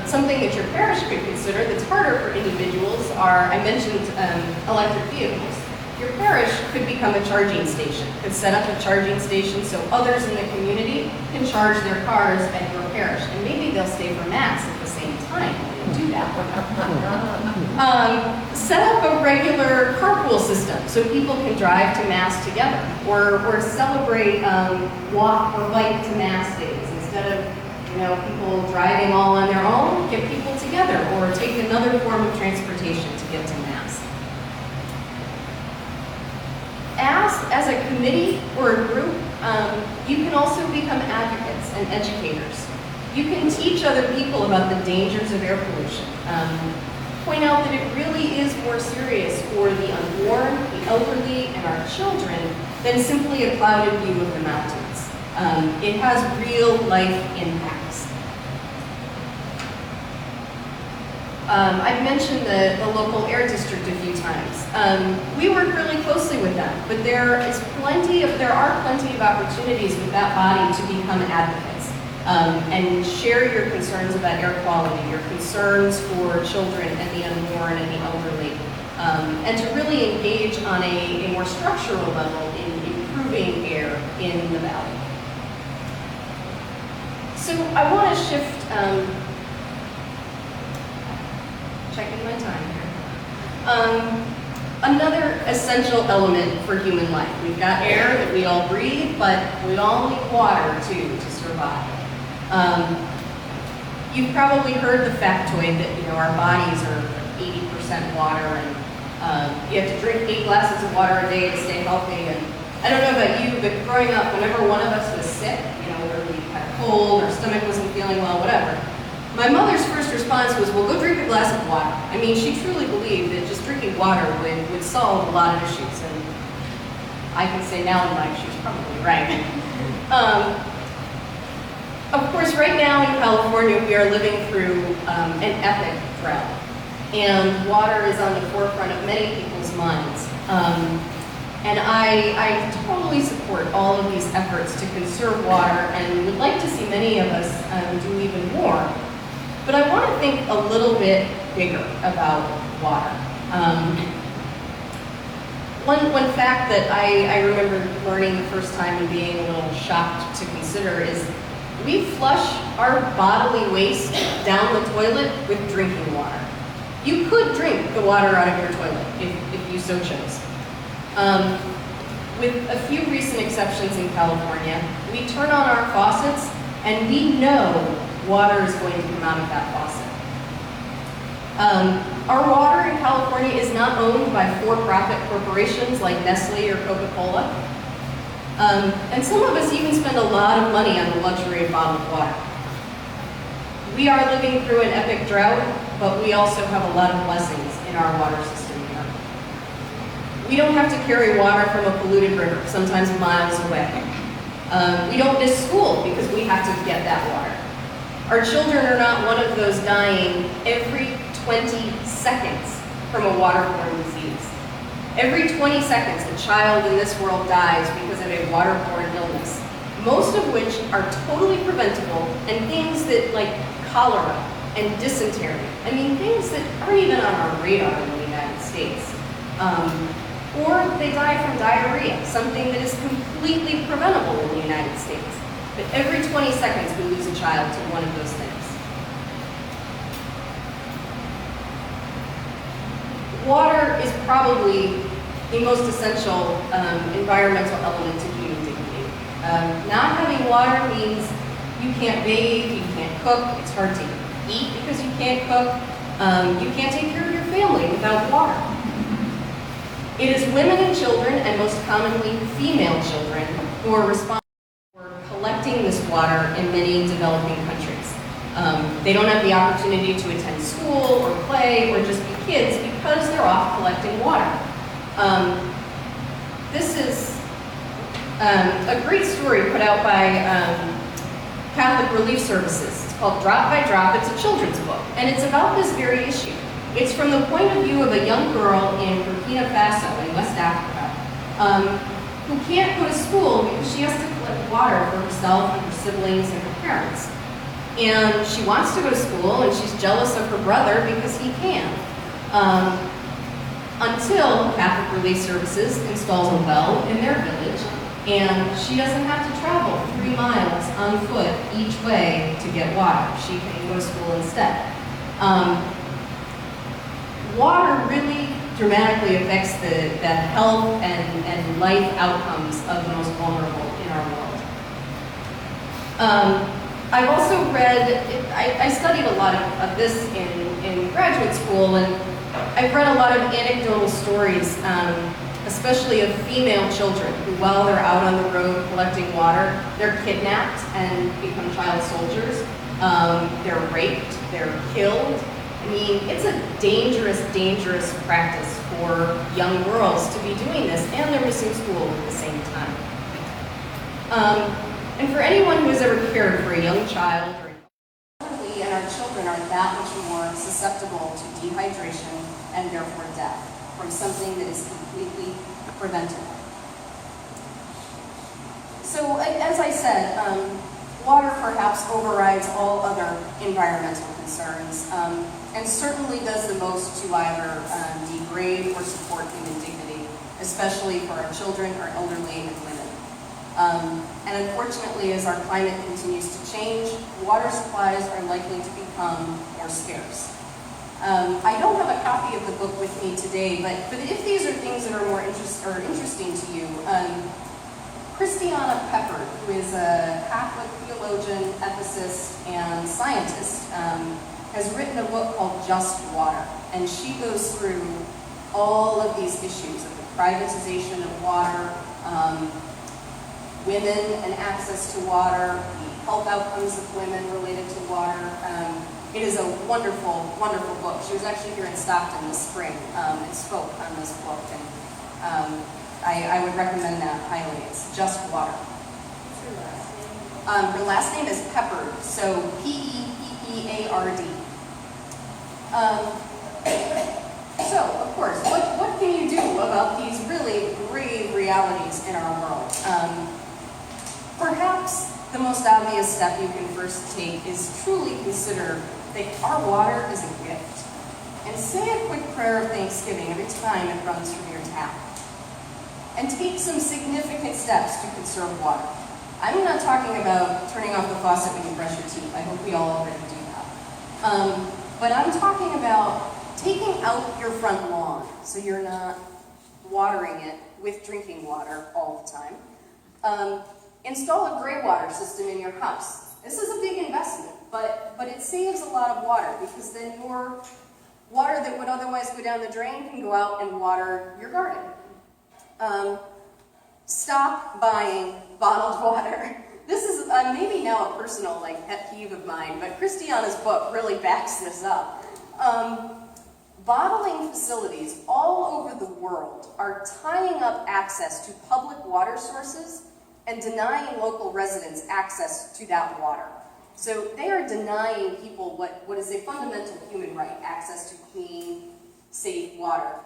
Something that your parish could consider that's harder for individuals are, I mentioned electric vehicles. Your parish could become a charging station, could set up a charging station so others in the community can charge their cars at your parish. And maybe they'll stay for Mass at the same time when they do that. Set up a regular carpool system so people can drive to Mass together, or celebrate walk or bike to Mass days. Instead of people driving all on their own, get people together, or take another form of transportation to get to Mass. As a committee or a group, you can also become advocates and educators. You can teach other people about the dangers of air pollution. Point out that it really is more serious for the unborn, the elderly, and our children than simply a clouded view of the mountains. It has real life impacts. I've mentioned the local air district a few times. We work really closely with them, but there are plenty of opportunities with that body to become advocates and share your concerns about air quality, your concerns for children and the unborn and the elderly, and to really engage on a more structural level in improving air in the valley. So I want to shift, checking my time here. Another essential element for human life. We've got air that we all breathe, but we all need water too to survive. You've probably heard the factoid that our bodies are 80% water, and you have to drink 8 glasses of water a day to stay healthy. And I don't know about you, but growing up, whenever one of us was sick, whether we had a cold, our stomach wasn't feeling well, whatever, my mother's first response was, well, go drink a glass of water. I mean, she truly believed that just drinking water would solve a lot of issues, and I can say now in life she's probably right. Of course, right now in California, we are living through an epic drought, and water is on the forefront of many people's minds. And I totally support all of these efforts to conserve water, and would like to see many of us do even more. But I want to think a little bit bigger about water. One fact that I remember learning the first time and being a little shocked to consider is we flush our bodily waste down the toilet with drinking water. You could drink the water out of your toilet if you so chose. With a few recent exceptions in California, we turn on our faucets and we know water is going to come out of that faucet. Our water in California is not owned by for-profit corporations like Nestle or Coca-Cola. And some of us even spend a lot of money on the luxury of bottled water. We are living through an epic drought, but we also have a lot of blessings in our water system here. We don't have to carry water from a polluted river, sometimes miles away. We don't miss school because we have to get that water. Our children are not one of those dying every 20 seconds from a waterborne disease. Every 20 seconds, a child in this world dies because of a waterborne illness, most of which are totally preventable, and things that like cholera and dysentery. I mean, things that aren't even on our radar in the United States. Or they die from diarrhea, something that is completely preventable in the United States. But every 20 seconds, we lose a child to one of those things. Water is probably the most essential environmental element to human dignity. Not having water means you can't bathe, you can't cook, it's hard to eat because you can't cook, you can't take care of your family without water. It is women and children, and most commonly female children, who are responsible for collecting this water in many developing countries. They don't have the opportunity to attend school or play or just be kids because they're off collecting water. This is a great story put out by Catholic Relief Services. It's called Drop by Drop. It's a children's book, and it's about this very issue. It's from the point of view of a young girl in Burkina Faso in West Africa who can't go to school because she has to collect water for herself and her siblings and her parents. And she wants to go to school, and she's jealous of her brother because he can. Until Catholic Relief Services installs a well in their village, and she doesn't have to travel 3 miles on foot each way to get water. She can go to school instead. Water really dramatically affects the health and life outcomes of the most vulnerable in our world. I've also read, I studied a lot of this in graduate school, and I've read a lot of anecdotal stories, especially of female children who, while they're out on the road collecting water, they're kidnapped and become child soldiers. They're raped, they're killed. I mean, it's a dangerous, dangerous practice for young girls to be doing this, and they're missing school at the same time. And for anyone who has ever cared for a young child, we and our children are that much more susceptible to dehydration and therefore death from something that is completely preventable. So, as I said, water perhaps overrides all other environmental concerns, and certainly does the most to either degrade or support human dignity, especially for our children, our elderly, and women. And unfortunately, as our climate continues to change, water supplies are likely to become more scarce. I don't have a copy of the book with me today, but if these are things that are more interesting to you, Christiana Peppard, who is a Catholic theologian, ethicist, and scientist, has written a book called Just Water, and she goes through all of these issues of the privatization of water, women and access to water, the health outcomes of women related to water. It is a wonderful, wonderful book. She was actually here in Stockton this spring and spoke on this book, and I would recommend that highly. It's Just Water. What's her last name? Her last name is Peppard, so P-E-P-P-A-R-D. So, of course, what can you do about these really grave realities in our world? Perhaps the most obvious step you can first take is truly consider that our water is a gift. And say a quick prayer of thanksgiving every time it runs from your tap. And take some significant steps to conserve water. I'm not talking about turning off the faucet when you brush your teeth. I hope we all already do that. But I'm talking about taking out your front lawn so you're not watering it with drinking water all the time. Install a gray water system in your house. This is a big investment, but it saves a lot of water because then your water that would otherwise go down the drain can go out and water your garden. Stop buying bottled water. This is maybe now a personal pet peeve of mine, but Christiana's book really backs this up. Bottling facilities all over the world are tying up access to public water sources and denying local residents access to that water. So they are denying people what is a fundamental human right, access to clean, safe water,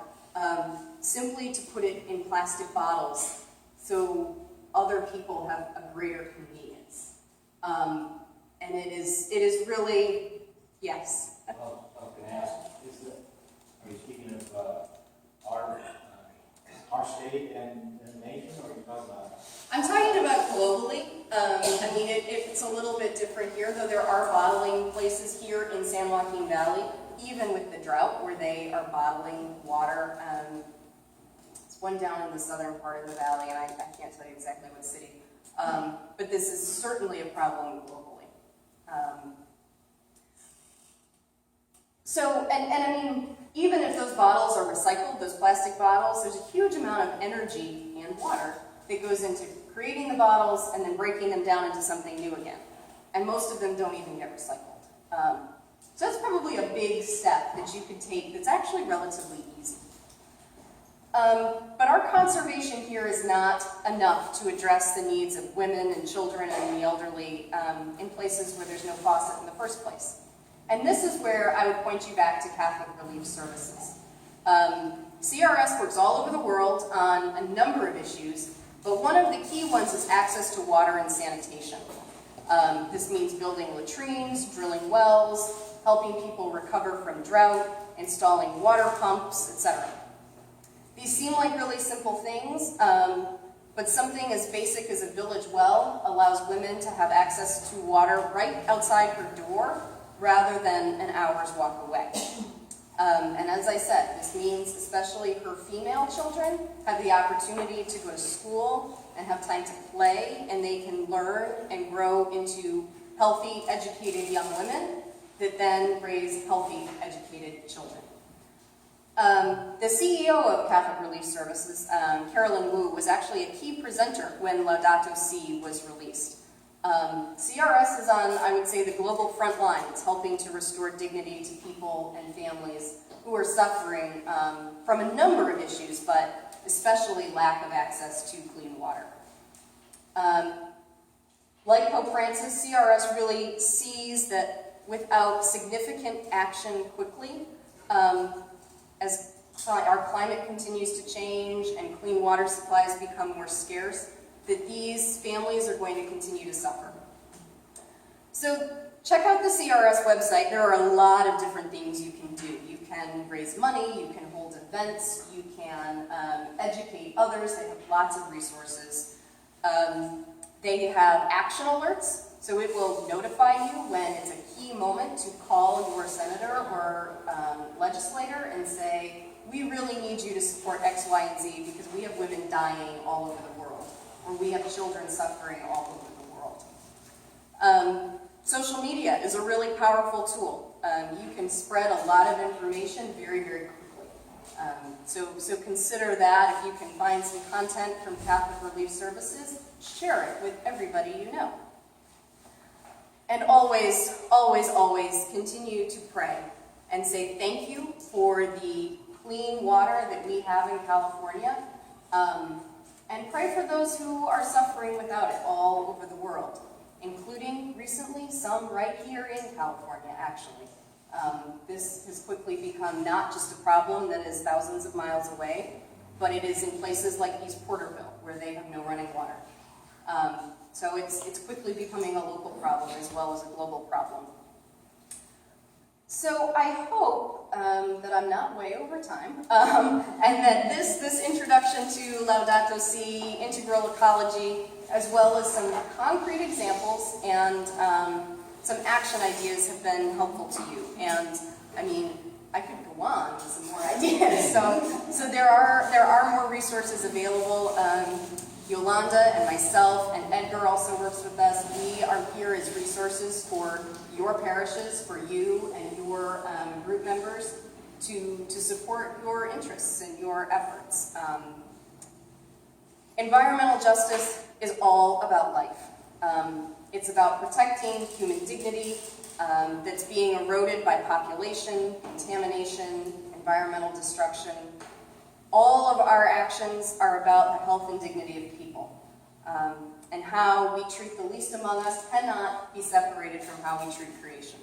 simply to put it in plastic bottles so other people have a greater convenience. And it is really, yes. I was going to ask, are you speaking of our state and the nation, or are you talking about? I'm talking about globally. I mean, it's a little bit different here, though there are bottling places here in San Joaquin Valley, even with the drought, where they are bottling water. It's one down in the southern part of the valley, and I can't tell you exactly what city. But this is certainly a problem globally. So, and I mean, even if those bottles are recycled, those plastic bottles, there's a huge amount of energy and water that goes into creating the bottles and then breaking them down into something new again. And most of them don't even get recycled. So that's probably a big step that you could take that's actually relatively easy. But our conservation here is not enough to address the needs of women and children and the elderly in places where there's no faucet in the first place. And this is where I would point you back to Catholic Relief Services. CRS works all over the world on a number of issues, but one of the key ones is access to water and sanitation. This means building latrines, drilling wells, helping people recover from drought, installing water pumps, etc. These seem like really simple things, but something as basic as a village well allows women to have access to water right outside her door rather than an hour's walk away. And as I said, this means especially her female children have the opportunity to go to school and have time to play, and they can learn and grow into healthy, educated young women that then raise healthy, educated children. The CEO of Catholic Relief Services, Katelyn was actually a key presenter when Laudato Si was released. CRS is on, I would say, the global front line. It's helping to restore dignity to people and families who are suffering from a number of issues, but especially lack of access to clean water. Like Pope Francis, CRS really sees that without significant action quickly, as our climate continues to change and clean water supplies become more scarce, that these families are going to continue to suffer. So check out the CRS website. There are a lot of different things you can do. You can raise money, you can hold events, you can educate others. They have lots of resources. They have action alerts, so it will notify you when it's a key moment to call your senator or legislator and say, we really need you to support X, Y, and Z because we have women dying all over the world, or we have children suffering all over the world. Social media is a really powerful tool. You can spread a lot of information very, very quickly. So consider that. If you can find some content from Catholic Relief Services, share it with everybody you know. And always, always, always continue to pray and say thank you for the clean water that we have in California. And pray for those who are suffering without it all over the world, including recently some right here in California, actually. This has quickly become not just a problem that is thousands of miles away, but it is in places like East Porterville, where they have no running water. So it's quickly becoming a local problem as well as a global problem. So I hope that I'm not way over time, and that this introduction to Laudato Si, integral ecology, as well as some concrete examples and some action ideas have been helpful to you. And I mean, I could go on with some more ideas. So there are more resources available. Yolanda and myself and Edgar also works with us. We are here as resources for your parishes, for you and your group members to support your interests and your efforts. Environmental justice is all about life. It's about protecting human dignity that's being eroded by population, contamination, environmental destruction. All of our actions are about the health and dignity of people. And how we treat the least among us cannot be separated from how we treat creation.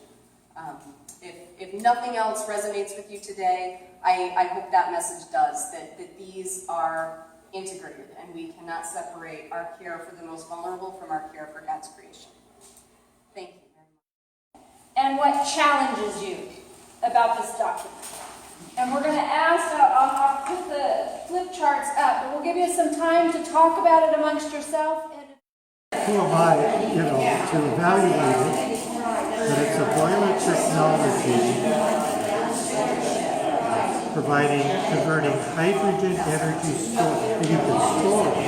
If nothing else resonates with you today, I hope that message does, that these are integrated and we cannot separate our care for the most vulnerable from our care for God's creation. Thank you very much. And what challenges you about this document? And we're going to ask, I'll put the flip charts up, but we'll give you some time to talk about it amongst yourself. Who am I, to evaluate it, but it's a boiler technology converting hydrogen energy storage. You can store it.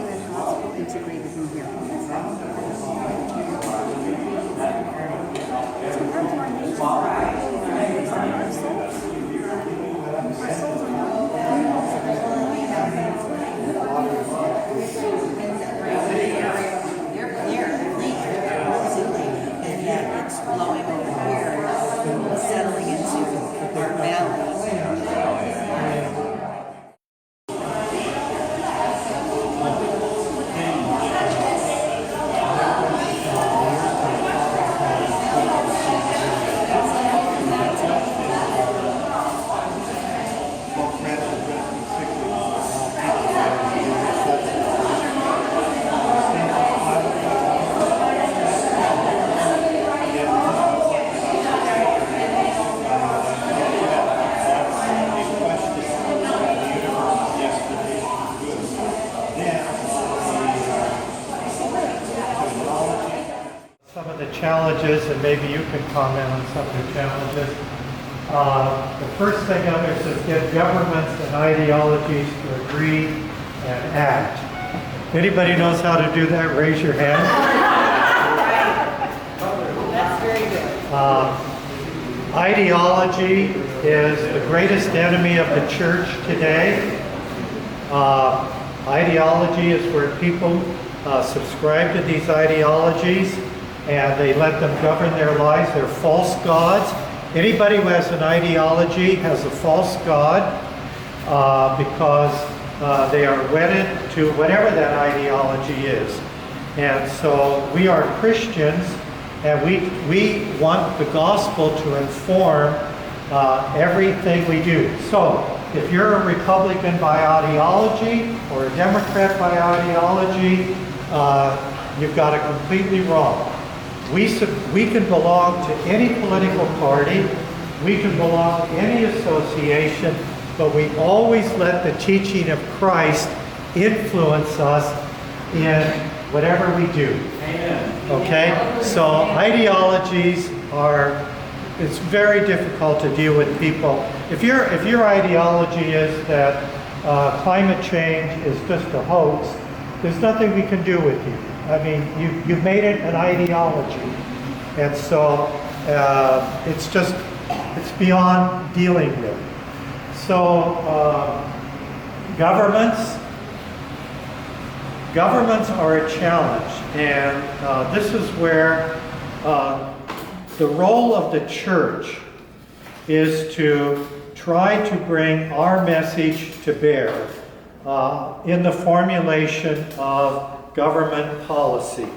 that hospital integrated in here. So part of our nature is based on our souls. Our souls are not and it's flowing over here, settling into our valley. Some of the challenges, and maybe you can comment on some of the challenges. The first thing on there says get governments and ideologies to agree and act. If anybody knows how to do that, raise your hand. That's very good. Ideology is the greatest enemy of the church today. Ideology is where people subscribe to these ideologies and they let them govern their lives. They're false gods. Anybody who has an ideology has a false god because they are wedded to whatever that ideology is. And so we are Christians, and we want the gospel to inform everything we do. So if you're a Republican by ideology or a Democrat by ideology, you've got it completely wrong. We can belong to any political party, we can belong to any association, but we always let the teaching of Christ influence us in whatever we do. Amen. Okay? So ideologies it's very difficult to deal with people. If your ideology is that climate change is just a hoax, there's nothing we can do with you. I mean, you've made it an ideology. And so it's beyond dealing with. So governments are a challenge. And this is where the role of the church is to try to bring our message to bear in the formulation of government policy.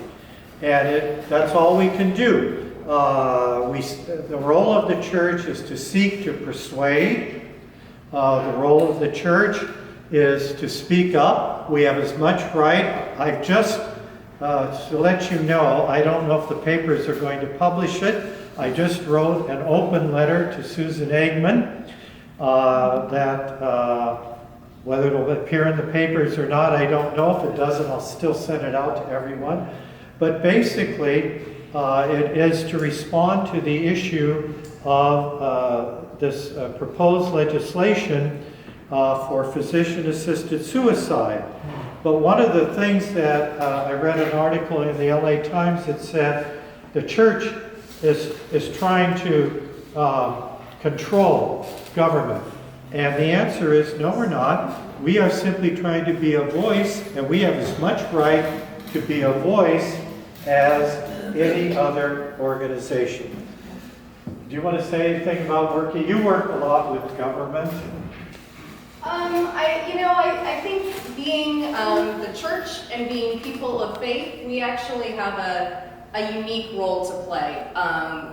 And that's all we can do. The role of the church is to seek to persuade. The role of the church is to speak up. We have as much right. I've just, to let you know, I don't know if the papers are going to publish it. I just wrote an open letter to Susan Eggman that whether it'll appear in the papers or not, I don't know. If it doesn't, I'll still send it out to everyone. But basically, it is to respond to the issue of this proposed legislation for physician-assisted suicide. But one of the things that I read an article in the LA Times that said the church is trying to control government. And the answer is, no, we're not. We are simply trying to be a voice, and we have as much right to be a voice as any other organization. Do you want to say anything about working? You work a lot with government. I think being the church and being people of faith, we actually have a unique role to play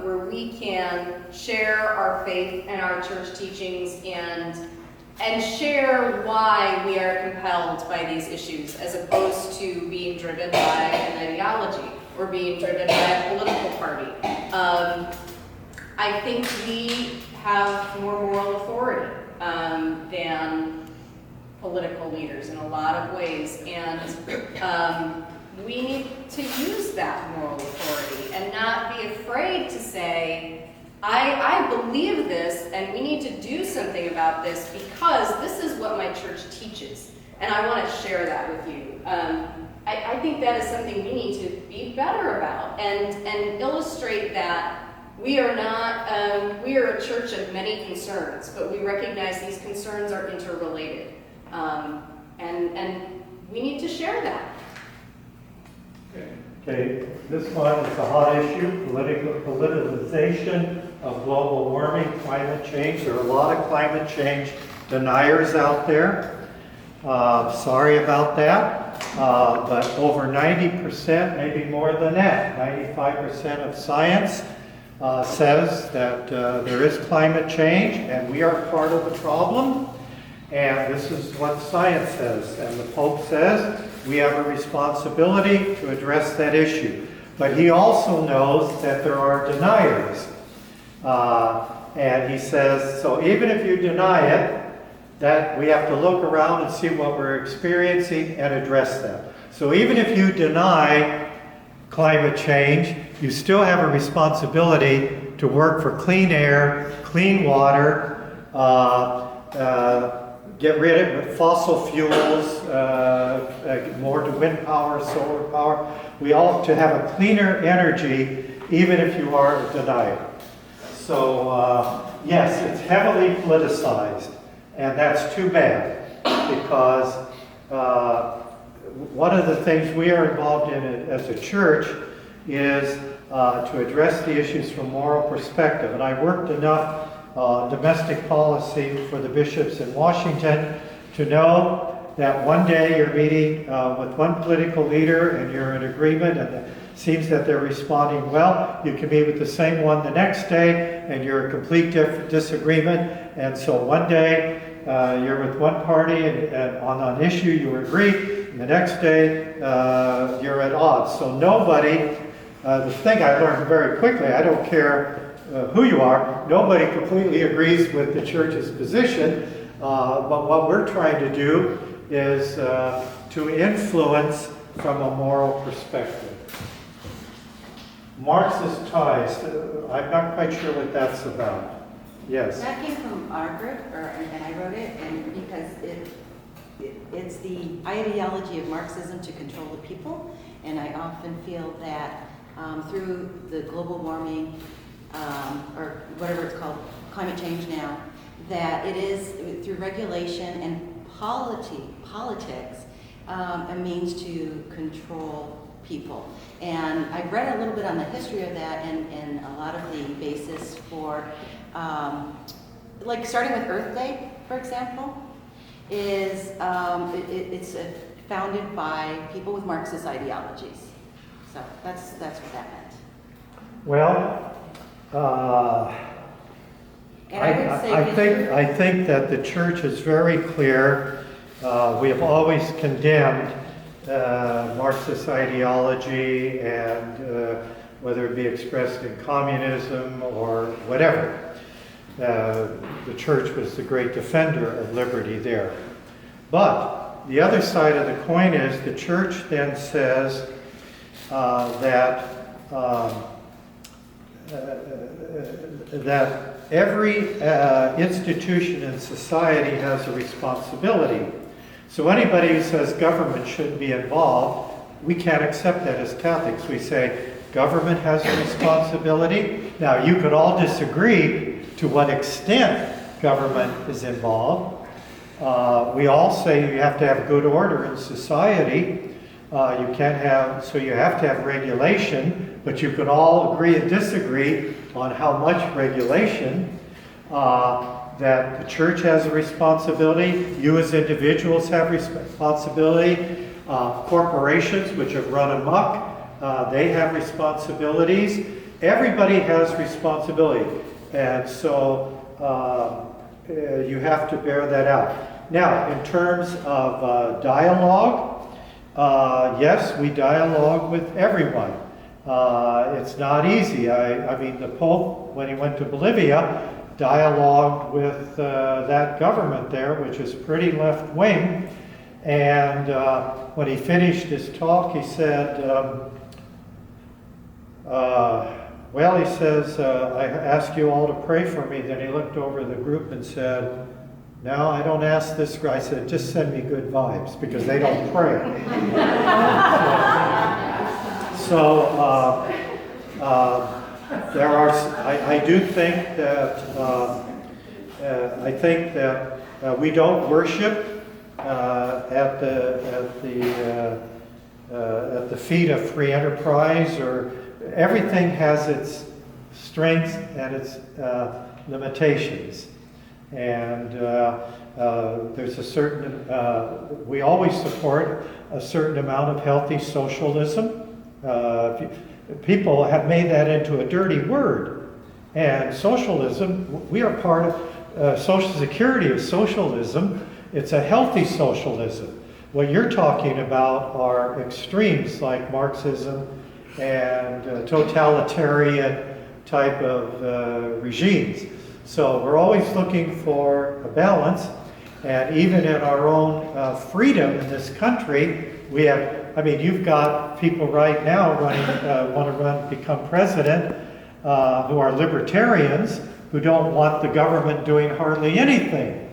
where we can share our faith and our church teachings and share why we are compelled by these issues as opposed to being driven by an ideology or being driven by a political party. I think we have more moral authority than political leaders in a lot of ways, and we need to use that moral authority and not be afraid to say, I believe this and we need to do something about this because this is what my church teaches. And I want to share that with you. I think that is something we need to be better about and illustrate that we are not, we are a church of many concerns, but we recognize these concerns are interrelated. And we need to share that. Okay, this one is a hot issue, politicization of global warming, climate change. There are a lot of climate change deniers out there. Sorry about that. But over 90%, maybe more than that, 95% of science says that there is climate change and we are part of the problem. And this is what science says. And the Pope says we have a responsibility to address that issue. But he also knows that there are deniers. And he says, so even if you deny it, that we have to look around and see what we're experiencing and address that. So even if you deny climate change, you still have a responsibility to work for clean air, clean water, get rid of fossil fuels, more to wind power, solar power. We all to have a cleaner energy, even if you are a denier. So yes, it's heavily politicized. And that's too bad, because one of the things we are involved in as a church is to address the issues from a moral perspective. And I worked enough domestic policy for the bishops in Washington to know that one day you're meeting with one political leader and you're in agreement and it seems that they're responding well. You can meet with the same one the next day and you're in complete disagreement. And so one day you're with one party and on an issue you agree, and the next day you're at odds. So nobody, the thing I learned very quickly, I don't care who you are, nobody completely agrees with the church's position, but what we're trying to do is to influence from a moral perspective. Marxist ties, I'm not quite sure what that's about. Yes. That came from our group, and I wrote it, and because it's the ideology of Marxism to control the people, and I often feel that through the global warming, or whatever it's called, climate change now, that it is through regulation and politics a means to control people. And I've read a little bit on the history of that and a lot of the basis for, like starting with Earth Day, for example, is it's founded by people with Marxist ideologies. So that's what that meant. Well, And I would say I think that the church is very clear. We have always condemned Marxist ideology, and whether it be expressed in communism or whatever. The church was the great defender of liberty there. But the other side of the coin is the church then says that every institution in society has a responsibility. So anybody who says government shouldn't be involved, we can't accept that as Catholics. We say government has a responsibility. Now, you could all disagree to what extent government is involved. We all say you have to have good order in society. You can't have, so you have to have regulation, but you could all agree and disagree on how much regulation. That the church has a responsibility, you as individuals have responsibility, corporations which have run amok, they have responsibilities. Everybody has responsibility, and so you have to bear that out. Now, in terms of dialogue, yes, we dialogue with everyone. It's not easy. I mean, the Pope, when he went to Bolivia, dialogued with that government there, which is pretty left-wing. And when he finished his talk, he said, well, he says, I ask you all to pray for me. Then he looked over the group and said, Now, I don't ask this guy, I said, just send me good vibes, because they don't pray. There are, I do think that, we don't worship at the feet of free enterprise, or everything has its strengths and its limitations. And there's a certain, we always support a certain amount of healthy socialism. People have made that into a dirty word. And socialism, we are part of, Social Security is socialism. It's a healthy socialism. What you're talking about are extremes like Marxism and totalitarian type of regimes. So we're always looking for a balance, and even in our own freedom in this country, we have, I mean, you've got people right now running, want to become president, who are libertarians, who don't want the government doing hardly anything.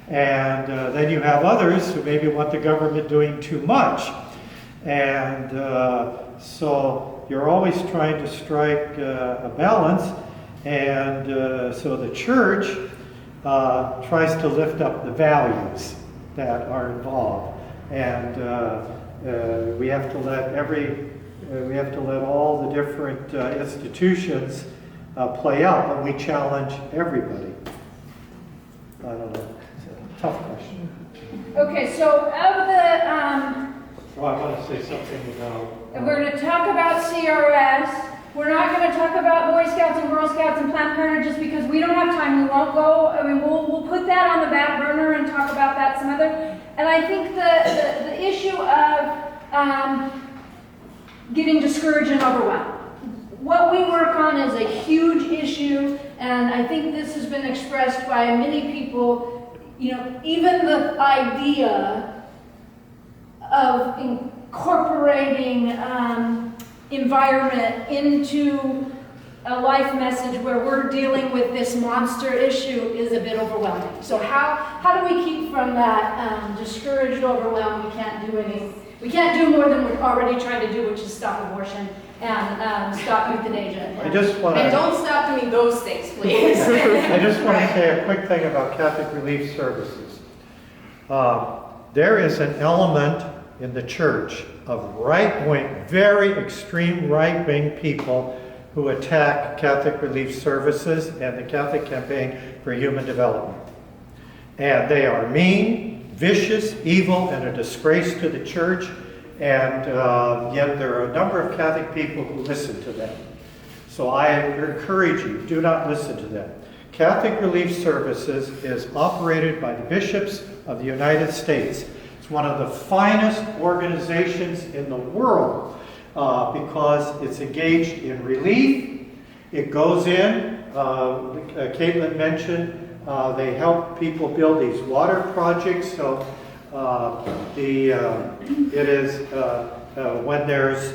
And then you have others who maybe want the government doing too much. And so you're always trying to strike a balance. And so the church tries to lift up the values that are involved. And we have to let all the different institutions play out, but we challenge everybody. I don't know. Tough question. Okay, so of the, Oh, I want to say something about... we're going to talk about CRS. We're not going to talk about Boy Scouts and Girl Scouts and Planned Parenthood just because we don't have time. We won't go, I mean, we'll put that on the back burner and talk about that some other. And I think the issue of getting discouraged and overwhelmed. What we work on is a huge issue, and I think this has been expressed by many people. You know, even the idea of incorporating environment into a life message where we're dealing with this monster issue is a bit overwhelming. So how do we keep from that discouraged, overwhelmed? We can't do more than we're already trying to do, which is stop abortion and stop euthanasia. I just want to... And don't stop doing those things, please. I just want to say a quick thing about Catholic Relief Services. There is an element in the church of right-wing, very extreme right-wing people who attack Catholic Relief Services and the Catholic Campaign for Human Development. And they are mean, vicious, evil, and a disgrace to the church. And yet there are a number of Catholic people who listen to them. So I encourage you, do not listen to them. Catholic Relief Services is operated by the bishops of the United States. It's one of the finest organizations in the world because it's engaged in relief. It goes in, Katelyn mentioned, they help people build these water projects. So it is when there's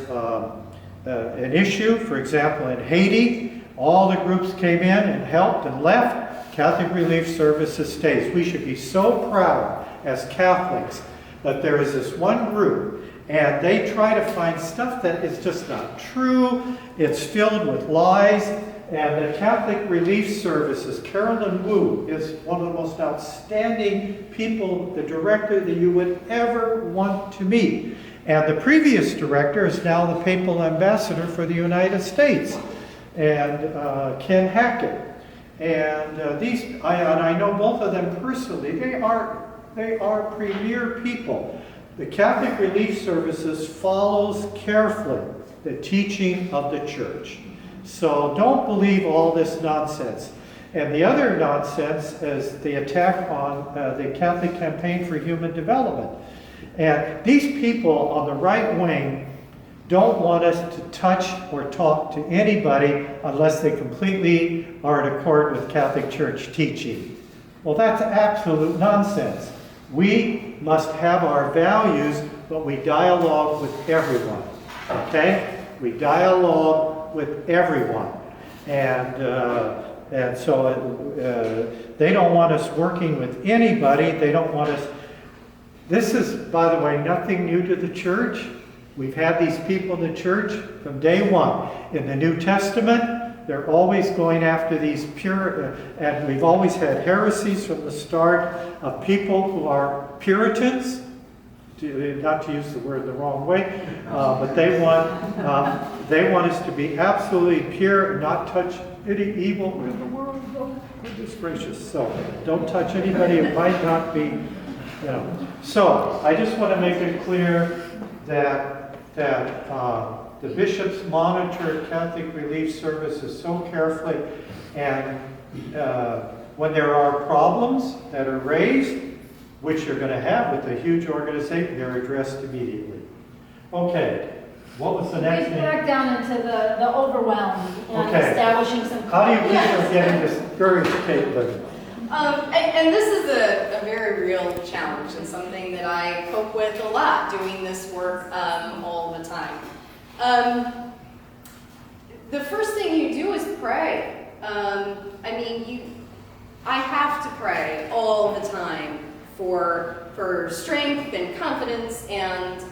an issue, for example, in Haiti, all the groups came in and helped and left. Catholic Relief Services stays. We should be so proud as Catholics that there is this one group, and they try to find stuff that is just not true. It's filled with lies. And the Catholic Relief Services, Carolyn Wu, is one of the most outstanding people, the director that you would ever want to meet. And the previous director is now the papal ambassador for the United States, and Ken Hackett. And I know both of them personally. They are premier people. The Catholic Relief Services follows carefully the teaching of the Church. So don't believe all this nonsense. And the other nonsense is the attack on the Catholic Campaign for Human Development. And these people on the right wing don't want us to touch or talk to anybody unless they completely are in accord with Catholic Church teaching. Well, that's absolute nonsense. We must have our values, but we dialogue with everyone. Okay? We dialogue with everyone. And And so they don't want us working with anybody. They don't want us. This is, by the way, nothing new to the church. We've had these people in the church from day one. In the New Testament, they're always going after these pure, and we've always had heresies from the start of people who are Puritans, not to use the word the wrong way, but they want us to be absolutely pure and not touch any evil in the world. Oh, goodness gracious. So don't touch anybody who might not be, you know. So I just want to make it clear that the bishops monitor Catholic relief services so carefully, and when there are problems that are raised, which you're going to have with a huge organization, they're addressed immediately. Okay, what was the next thing? Back down into the overwhelm and Okay. establishing some. How do you think we're getting discouraged, Katelyn? And this is a very real challenge and something that I cope with a lot doing this work all the time. The first thing you do is pray. I have to pray all the time for strength and confidence and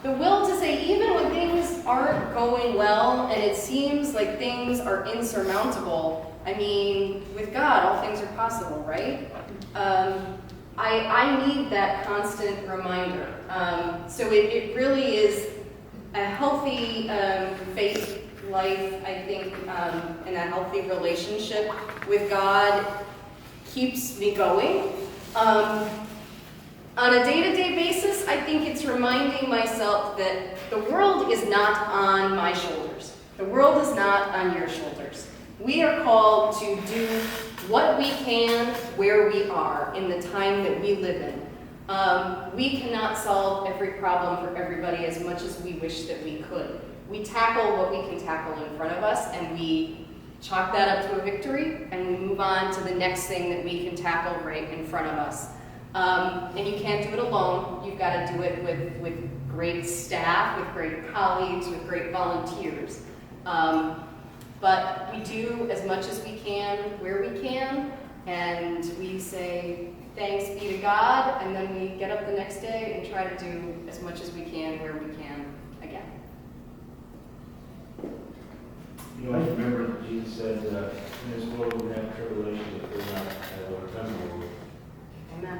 the will to say, even when things aren't going well and it seems like things are insurmountable, I mean, with God, all things are possible, right? I need that constant reminder. So it really is a healthy faith life, I think, and a healthy relationship with God keeps me going. On a day-to-day basis, I think it's reminding myself that the world is not on my shoulders. The world is not on your shoulders. We are called to do what we can where we are in the time that we live in. We cannot solve every problem for everybody as much as we wish that we could. We tackle what we can tackle in front of us, and we chalk that up to a victory, and we move on to the next thing that we can tackle right in front of us. And you can't do it alone. You've got to do it with great staff, with great colleagues, with great volunteers. But we do as much as we can where we can, and we say thanks be to God, and then we get up the next day and try to do as much as we can where we can again. You know, I remember that Jesus said, in this world we have tribulation, but we're not overcome the world. Amen.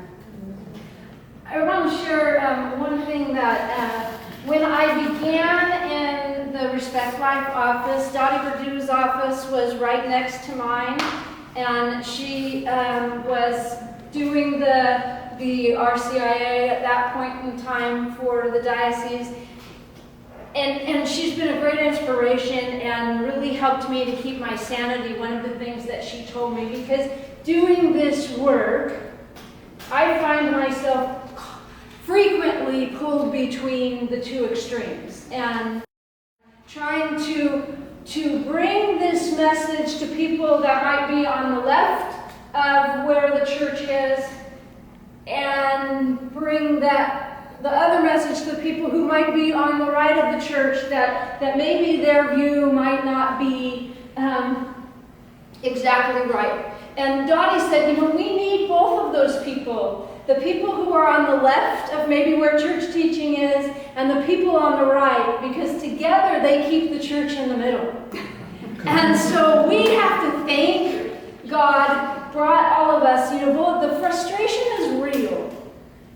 I want to share one thing that when I began in the Respect Life office, Dottie Purdue's office was right next to mine, and she was doing the RCIA at that point in time for the diocese. And she's been a great inspiration and really helped me to keep my sanity, one of the things that she told me, because doing this work, I find myself frequently pulled between the two extremes and trying to bring this message to people that might be on the left of where the church is and bring the other message to the people who might be on the right of the church that maybe their view might not be exactly right. And Dottie said, we need both of those people. The people who are on the left of maybe where church teaching is, and the people on the right, because together they keep the church in the middle. And so we have to thank God brought all of us, the frustration is real.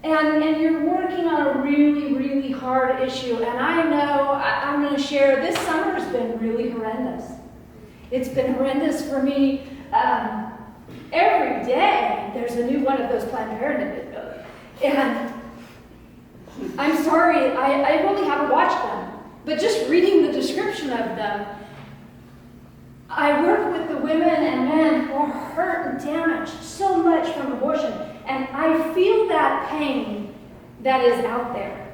And you're working on a really, really hard issue. And I know, I'm going to share, this summer has been really horrendous. It's been horrendous for me. Every day, there's a new one of those Planned Parenthood buildings. And I'm sorry, I really haven't watched them. But just reading the description of them, I work with the women and men who are hurt and damaged so much from abortion. And I feel that pain that is out there.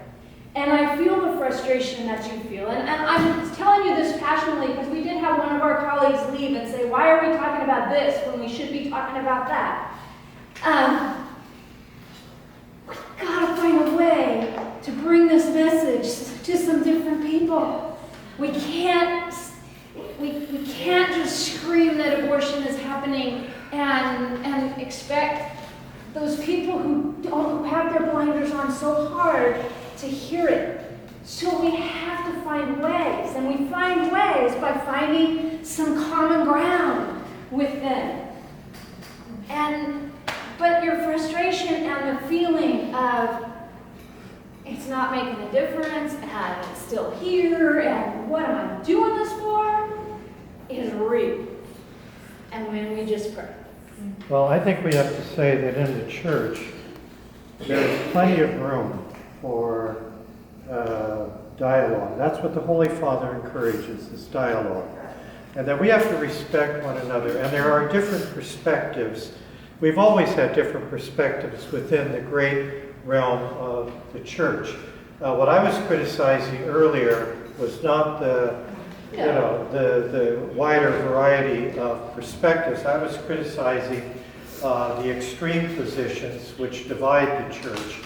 And I feel the frustration that you feel. And I'm telling you this passionately because we did have one of our colleagues leave and say, why are we talking about this when we should be talking about that? We've got to find a way to bring this message to some different people. We can't, we can't just scream that abortion is happening and expect those people who have their blinders on so hard to hear it. So we have to find ways, and we find ways by finding some common ground with them. But your frustration and the feeling of it's not making a difference, and it's still here, and what am I doing this for, is real. And when we just pray. Well, I think we have to say that in the church, there's plenty of room for dialogue. That's what the Holy Father encourages, is dialogue. And that we have to respect one another. And there are different perspectives. We've always had different perspectives within the great realm of the church. What I was criticizing earlier was not the wider variety of perspectives. I was criticizing the extreme positions which divide the church,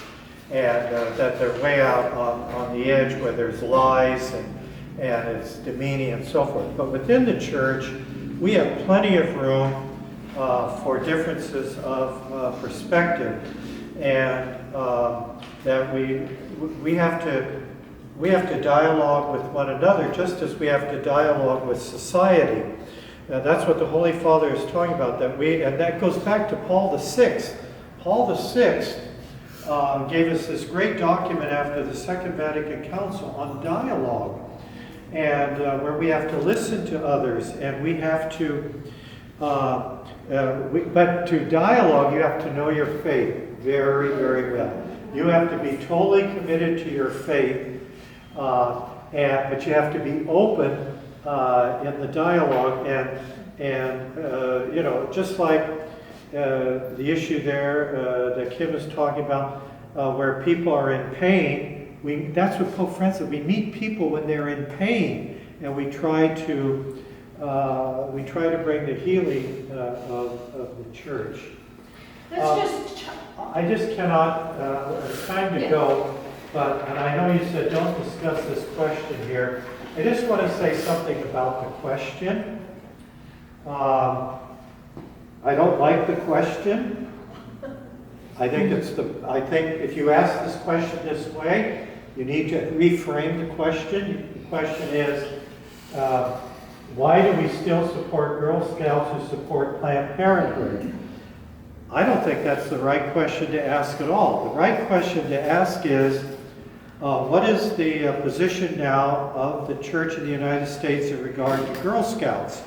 and that they're way out on the edge where there's lies and it's demeaning and so forth. But within the church, we have plenty of room for differences of perspective, and that we have to dialogue with one another, just as we have to dialogue with society. That's what the Holy Father is talking about. And that goes back to Paul VI. Paul VI gave us this great document after the Second Vatican Council on dialogue, and where we have to listen to others, and we have to. But to dialogue, you have to know your faith very, very well. You have to be totally committed to your faith, but you have to be open in the dialogue, and just like the issue there that Kim is talking about, where people are in pain. That's what Pope Francis. We meet people when they're in pain, and we try to bring the healing of the church. I just cannot. It's time to go. And I know you said don't discuss this question here. I just want to say something about the question. I don't like the question. I think if you ask this question this way, you need to reframe the question. The question is, why do we still support Girl Scouts who support Planned Parenthood? I don't think that's the right question to ask at all. The right question to ask is, what is the position now of the Church of the United States in regard to Girl Scouts?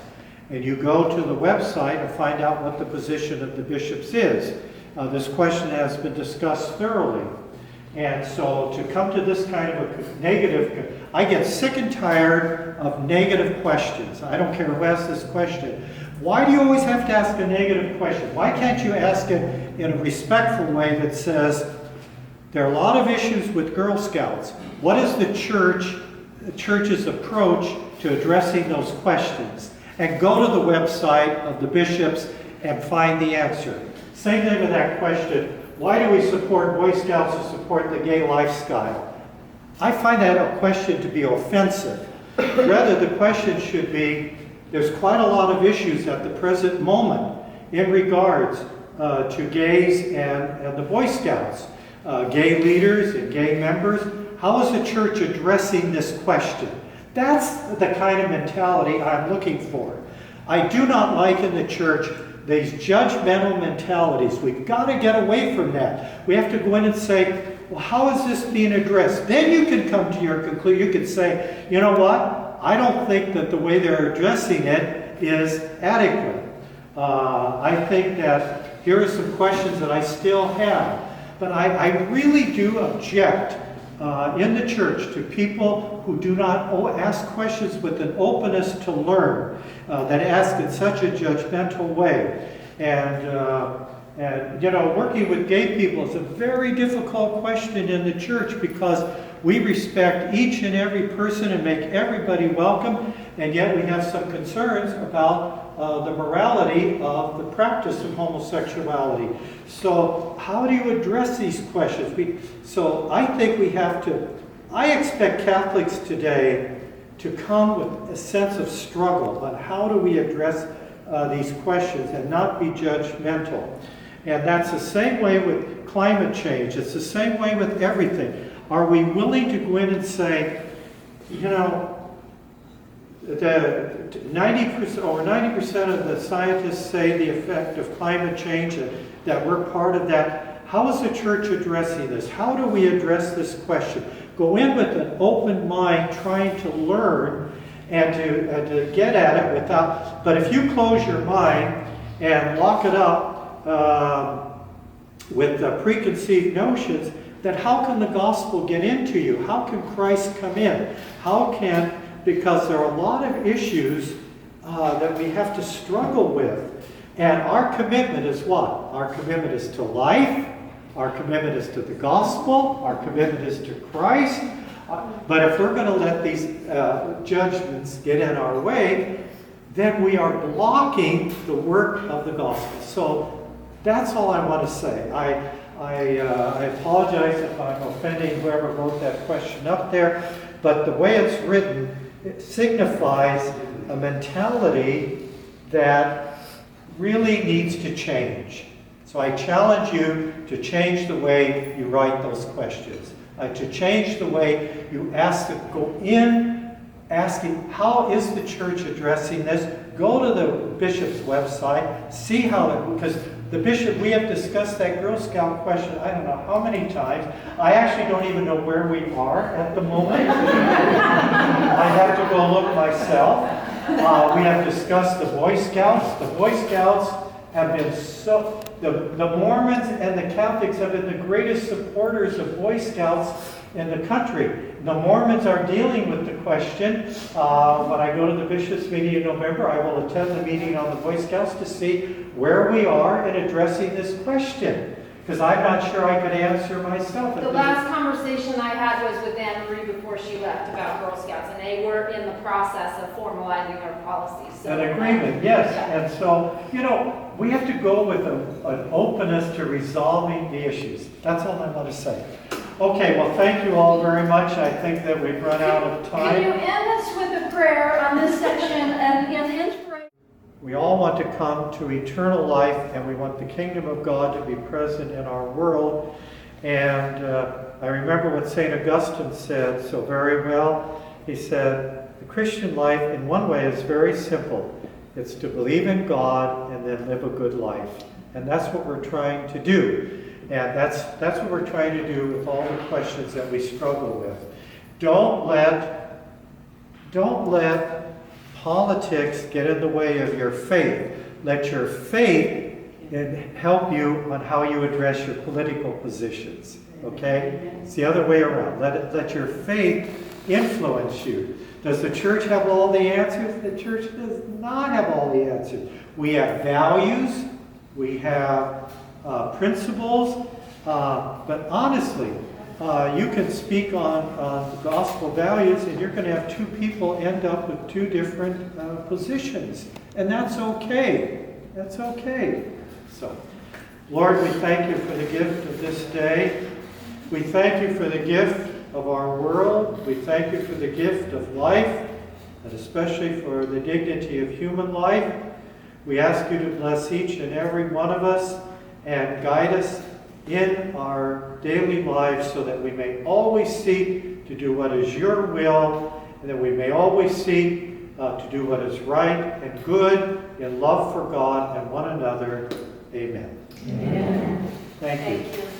And you go to the website and find out what the position of the bishops is. This question has been discussed thoroughly. And so to come to this kind of a negative, I get sick and tired of negative questions. I don't care who asks this question. Why do you always have to ask a negative question? Why can't you ask it in a respectful way that says, there are a lot of issues with Girl Scouts. What is the church's approach to addressing those questions? And go to the website of the bishops and find the answer. Same thing with that question, why do we support Boy Scouts who support the gay lifestyle? I find that a question to be offensive. Rather, the question should be, there's quite a lot of issues at the present moment in regards to gays and the Boy Scouts. Gay leaders and gay members. How is the church addressing this question? That's the kind of mentality I'm looking for. I do not like in the church these judgmental mentalities. We've got to get away from that. We have to go in and say, well, how is this being addressed? Then you can come to your conclusion. You can say, you know what? I don't think that the way they're addressing it is adequate. I think that here are some questions that I still have. But I really do object in the church to people who do not ask questions with an openness to learn, that ask in such a judgmental way. And working with gay people is a very difficult question in the church because we respect each and every person and make everybody welcome, and yet we have some concerns about the morality of the practice of homosexuality. So how do you address these questions? So I think we have to, I expect Catholics today to come with a sense of struggle on how do we address these questions and not be judgmental. And that's the same way with climate change. It's the same way with everything. Are we willing to go in and say, you know, the 90% over 90% of the scientists say the effect of climate change and that we're part of that. How is the church addressing this? How do we address this question? Go in with an open mind, trying to learn and to get at it without. But if you close your mind and lock it up with preconceived notions, then how can the gospel get into you? How can Christ come in? How can, because there are a lot of issues that we have to struggle with. And our commitment is what? Our commitment is to life. Our commitment is to the gospel. Our commitment is to Christ. But if we're going to let these judgments get in our way, then we are blocking the work of the gospel. So that's all I want to say. I apologize if I'm offending whoever wrote that question up there, but the way it's written, it signifies a mentality that really needs to change. So I challenge you to change the way you write those questions, to change the way you ask to go in, asking how is the church addressing this. Go to the bishop's website, see how, because the bishop, we have discussed that Girl Scout question I don't know how many times. I actually don't even know where we are at the moment. I have to go look myself. We have discussed the Boy Scouts. The Boy Scouts have been so, the Mormons and the Catholics have been the greatest supporters of Boy Scouts in the country. The Mormons are dealing with the question. When I go to the bishop's meeting in November, I will attend the meeting on the Boy Scouts to see where we are in addressing this question. Because I'm not sure I could answer myself. The last conversation I had was with Anne Marie before she left about Girl Scouts, and they were in the process of formalizing their policies. So, an agreement, yes. Yeah. And so, you know, we have to go with an openness to resolving the issues. That's all I want to say. Okay, well, thank you all very much. I think that we've run out of time. Can you end us with a prayer on this section and in inspiration? We all want to come to eternal life, and we want the kingdom of God to be present in our world. And I remember what St. Augustine said so very well. He said, the Christian life in one way is very simple. It's to believe in God and then live a good life. And that's what we're trying to do. And that's what we're trying to do with all the questions that we struggle with. Don't let politics get in the way of your faith. Let your faith help you on how you address your political positions. Okay? It's the other way around. Let your faith influence you. Does the church have all the answers? The church does not have all the answers. We have values. We have principles. But honestly, you can speak on gospel values and you're going to have two people end up with two different positions. And that's okay. That's okay. So, Lord, we thank you for the gift of this day. We thank you for the gift of our world. We thank you for the gift of life, and especially for the dignity of human life. We ask you to bless each and every one of us and guide us in our daily lives so that we may always seek to do what is your will, and that we may always seek to do what is right and good in love for God and one another. Amen. Amen. Thank you. Thank you.